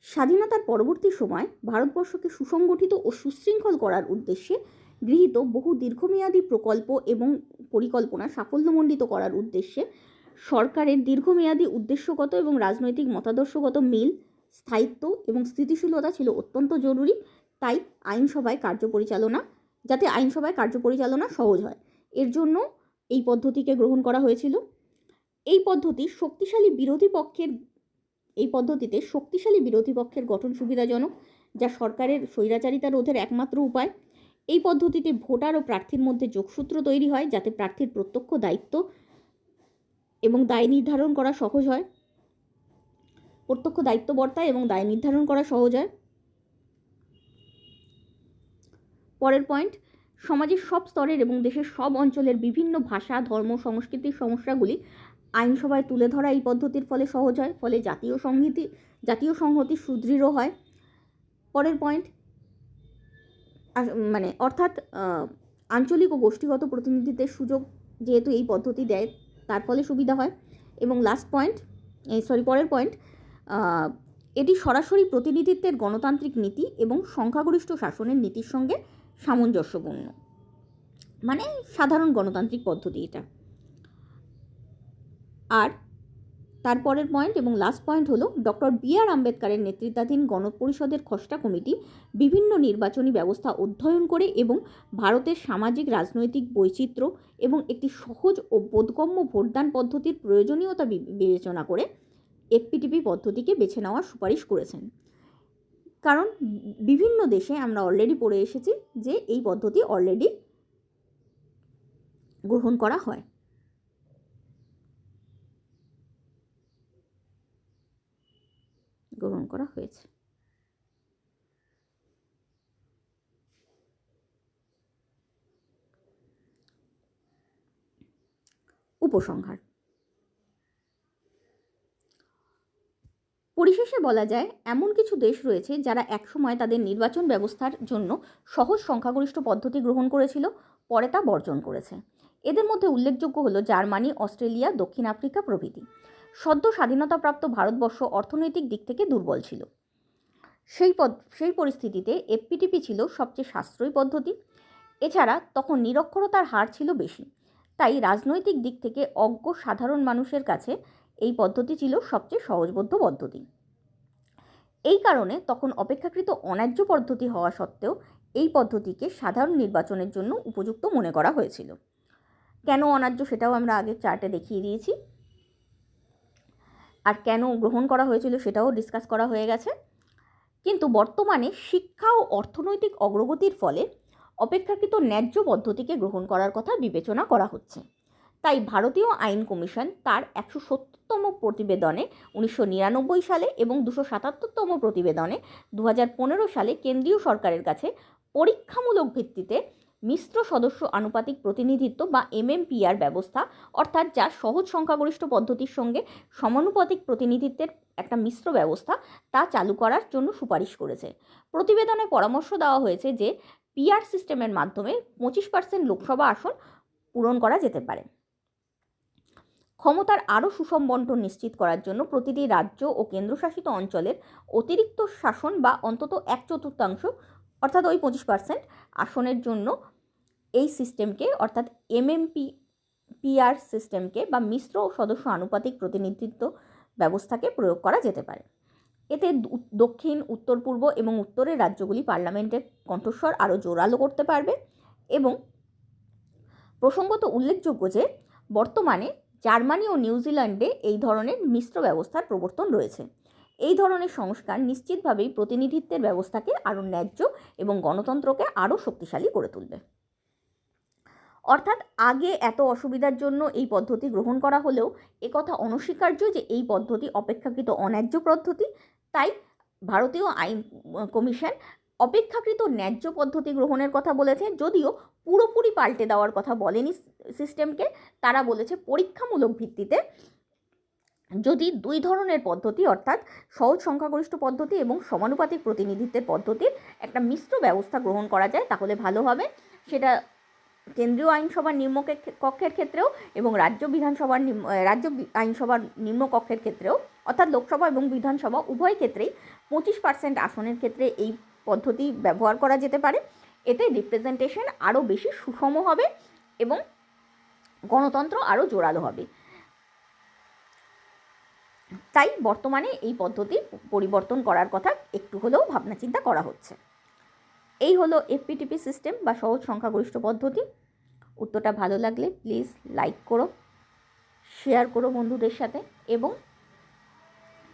স্বাধীনতার পরবর্তী সময় ভারতবর্ষকে সুসংগঠিত ও সুশৃঙ্খল করার উদ্দেশ্যে গৃহীত বহু দীর্ঘমেয়াদী প্রকল্প এবং পরিকল্পনা সাফল্যমণ্ডিত করার উদ্দেশ্যে সরকারের দীর্ঘমেয়াদী উদ্দেশ্যগত এবং রাজনৈতিক মতাদর্শগত মিল, স্থায়িত্ব এবং স্থিতিশীলতা ছিল অত্যন্ত জরুরি। তাই আইনসভায় কার্যপরিচালনা সহজ হয়, এর জন্য এই পদ্ধতিকে গ্রহণ করা হয়েছিল। এই পদ্ধতিতে শক্তিশালী বিরোধী পক্ষের গঠন সুবিধাজনক, যা সরকারের স্বৈরাচারিতা রোধের একমাত্র উপায়। এই পদ্ধতিতে ভোটার ও প্রার্থীর মধ্যে যোগসূত্র তৈরি হয়, যাতে প্রার্থীর প্রত্যক্ষ দায়িত্ব এবং দায় নির্ধারণ করা সহজ হয়। পরের পয়েন্ট, সমাজের সব স্তরের এবং দেশের সব অঞ্চলের বিভিন্ন ভাষা, ধর্ম, সংস্কৃতির সমস্যাগুলি আইনসভায় তুলে ধরা এই পদ্ধতির ফলে সহজ হয়, ফলে জাতীয় সংহতি সুদৃঢ় হয়। পরের পয়েন্ট, অর্থাৎ আঞ্চলিক ও গোষ্ঠীগত প্রতিনিধিত্বের সুযোগ যেহেতু এই পদ্ধতি দেয়, তার ফলে সুবিধা হয়। এবং পরের পয়েন্ট, এটি সরাসরি প্রতিনিধিত্বের গণতান্ত্রিক নীতি এবং সংখ্যাগরিষ্ঠ শাসনের নীতির সঙ্গে সামঞ্জস্যপূর্ণ, মানে সাধারণ গণতান্ত্রিক পদ্ধতি এটা। আর তারপরের পয়েন্ট এবং লাস্ট পয়েন্ট হলো, ডক্টর বি.আর. আম্বেদকরের নেতৃত্বাধীন গণপরিষদের খসড়া কমিটি বিভিন্ন নির্বাচনী ব্যবস্থা অধ্যয়ন করে এবং ভারতের সামাজিক রাজনৈতিক বৈচিত্র্য এবং একটি সহজ ও বোধগম্য ভোটদান পদ্ধতির প্রয়োজনীয়তা বিবেচনা করে এফপিটিপি পদ্ধতিকে বেছে নেওয়ার সুপারিশ করেছেন। কারণ বিভিন্ন দেশে আমরা অলরেডি পড়ে এসেছি যে এই পদ্ধতি অলরেডি গ্রহণ করা হয়েছে। উপসংহার, পরিশেষে বলা যায়, এমন কিছু দেশ রয়েছে যারা একসময় তাদের নির্বাচন ব্যবস্থার জন্য সহজ সংখ্যাগরিষ্ঠ পদ্ধতি গ্রহণ করেছিল, পরে তা বর্জন করেছে। এদের মধ্যে উল্লেখযোগ্য হলো জার্মানি, অস্ট্রেলিয়া, দক্ষিণ আফ্রিকা প্রভৃতি। সদ্য স্বাধীনতাপ্রাপ্ত ভারতবর্ষ অর্থনৈতিক দিক থেকে দুর্বল ছিল। সেই পরিস্থিতিতে এফপিটিপি ছিল সবচেয়ে সাশ্রয়ী পদ্ধতি। এছাড়া তখন নিরক্ষরতার হার ছিল বেশি, তাই রাজনৈতিক দিক থেকে অজ্ঞ সাধারণ মানুষের কাছে এই পদ্ধতি ছিল সবচেয়ে সহজবোধ্য পদ্ধতি। এই কারণে তখন অপেক্ষাকৃত অন্যায্য পদ্ধতি হওয়া সত্ত্বেও এই পদ্ধতিকে সাধারণ নির্বাচনের জন্য উপযুক্ত মনে করা হয়েছিল। কেন অন্যায্য সেটাও আমরা আগের চার্টে দেখিয়ে দিয়েছি, আর কেন গ্রহণ করা হয়েছিল সেটাও ডিসকাস করা হয়ে গেছে। কিন্তু বর্তমানে শিক্ষা ও অর্থনৈতিক অগ্রগতির ফলে অপেক্ষাকৃত ন্যায্য পদ্ধতিকে গ্রহণ করার কথা বিবেচনা করা হচ্ছে। তাই ভারতীয় আইন কমিশন তার 170তম প্রতিবেদনে 1999 সালে এবং 277তম প্রতিবেদনে 2015 সালে কেন্দ্রীয় সরকারের কাছে পরীক্ষামূলক ভিত্তিতে মিশ্র সদস্য আনুপাতিক প্রতিনিধিত্ব বা MMPR ব্যবস্থা, অর্থাৎ যা সহজ সংখ্যাগরিষ্ঠ পদ্ধতির সঙ্গে সমানুপাতিক প্রতিনিধিত্বের একটা মিশ্র ব্যবস্থা, তা চালু করার জন্য সুপারিশ করেছে। প্রতিবেদনে পরামর্শ দেওয়া হয়েছে যে PR সিস্টেমের মাধ্যমে 25% লোকসভা আসন পূরণ করা যেতে পারে। ক্ষমতার আরও সুষম বণ্টন নিশ্চিত করার জন্য প্রতিটি রাজ্য ও কেন্দ্রশাসিত অঞ্চলের অতিরিক্ত শাসন বা অন্তত 1/4 অর্থাৎ ওই 25% আসনের জন্য এই সিস্টেমকে অর্থাৎ MMPR সিস্টেমকে বা মিশ্র সদস্য আনুপাতিক প্রতিনিধিত্ব ব্যবস্থাকে প্রয়োগ করা যেতে পারে। এতে দক্ষিণ, উত্তর পূর্ব এবং উত্তরের রাজ্যগুলি পার্লামেন্টের কণ্ঠস্বর আরও জোরালো করতে পারবে। এবং প্রসঙ্গত উল্লেখযোগ্য যে বর্তমানে জার্মানি ও নিউজিল্যান্ডে এই ধরনের মিশ্র ব্যবস্থার প্রবর্তন রয়েছে। এই ধরনের সংস্কার নিশ্চিতভাবেই প্রতিনিধিত্বের ব্যবস্থাকে আরও ন্যায্য এবং গণতন্ত্রকে আরও শক্তিশালী করে তুলবে। অর্থাৎ আগে এত অসুবিধার জন্য এই পদ্ধতি গ্রহণ করা হলেও একথা অনস্বীকার্য যে এই পদ্ধতি অপেক্ষাকৃত অন্যায্য পদ্ধতি। তাই ভারতীয় আইন কমিশন অপেক্ষাকৃত ন্যায্য পদ্ধতি গ্রহণের কথা বলেছে, যদিও পুরোপুরি পাল্টে দেওয়ার কথা বলেনি সিস্টেমকে। তারা বলেছে পরীক্ষামূলক ভিত্তিতে যদি দুই ধরনের পদ্ধতি অর্থাৎ সহজ সংখ্যাগরিষ্ঠ পদ্ধতি এবং সমানুপাতিক প্রতিনিধিত্বের পদ্ধতির একটা মিশ্র ব্যবস্থা গ্রহণ করা যায় তাহলে ভালো হবে। সেটা কেন্দ্রীয় আইনসভার নিম্নকক্ষের ক্ষেত্রেও এবং রাজ্য আইনসভার নিম্নকক্ষের ক্ষেত্রেও অর্থাৎ লোকসভা এবং বিধানসভা উভয় ক্ষেত্রেই 25% আসনের ক্ষেত্রে এই পদ্ধতি ব্যবহার করা যেতে পারে। এতে রিপ্রেজেন্টেশন আরও বেশি সুষম হবে এবং গণতন্ত্র আরও জোরালো হবে। তাই বর্তমানে এই পদ্ধতি পরিবর্তন করার কথা একটু হলেও ভাবনা চিন্তা করা হচ্ছে। এই হলো FPTP সিস্টেম বা সহজ সংখ্যাগরিষ্ঠ পদ্ধতি। উত্তরটা ভালো লাগলে প্লিজ লাইক করো, শেয়ার করো বন্ধুদের সাথে, এবং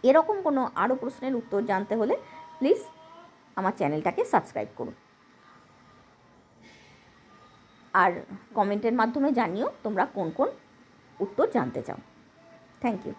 এরকম কোনো আরও প্রশ্নের উত্তর জানতে হলে প্লিজ আমার চ্যানেলটাকে সাবস্ক্রাইব করুন। আর কমেন্টের মাধ্যমে জানিও তোমরা কোন কোন উত্তর জানতে চাও। Thank you.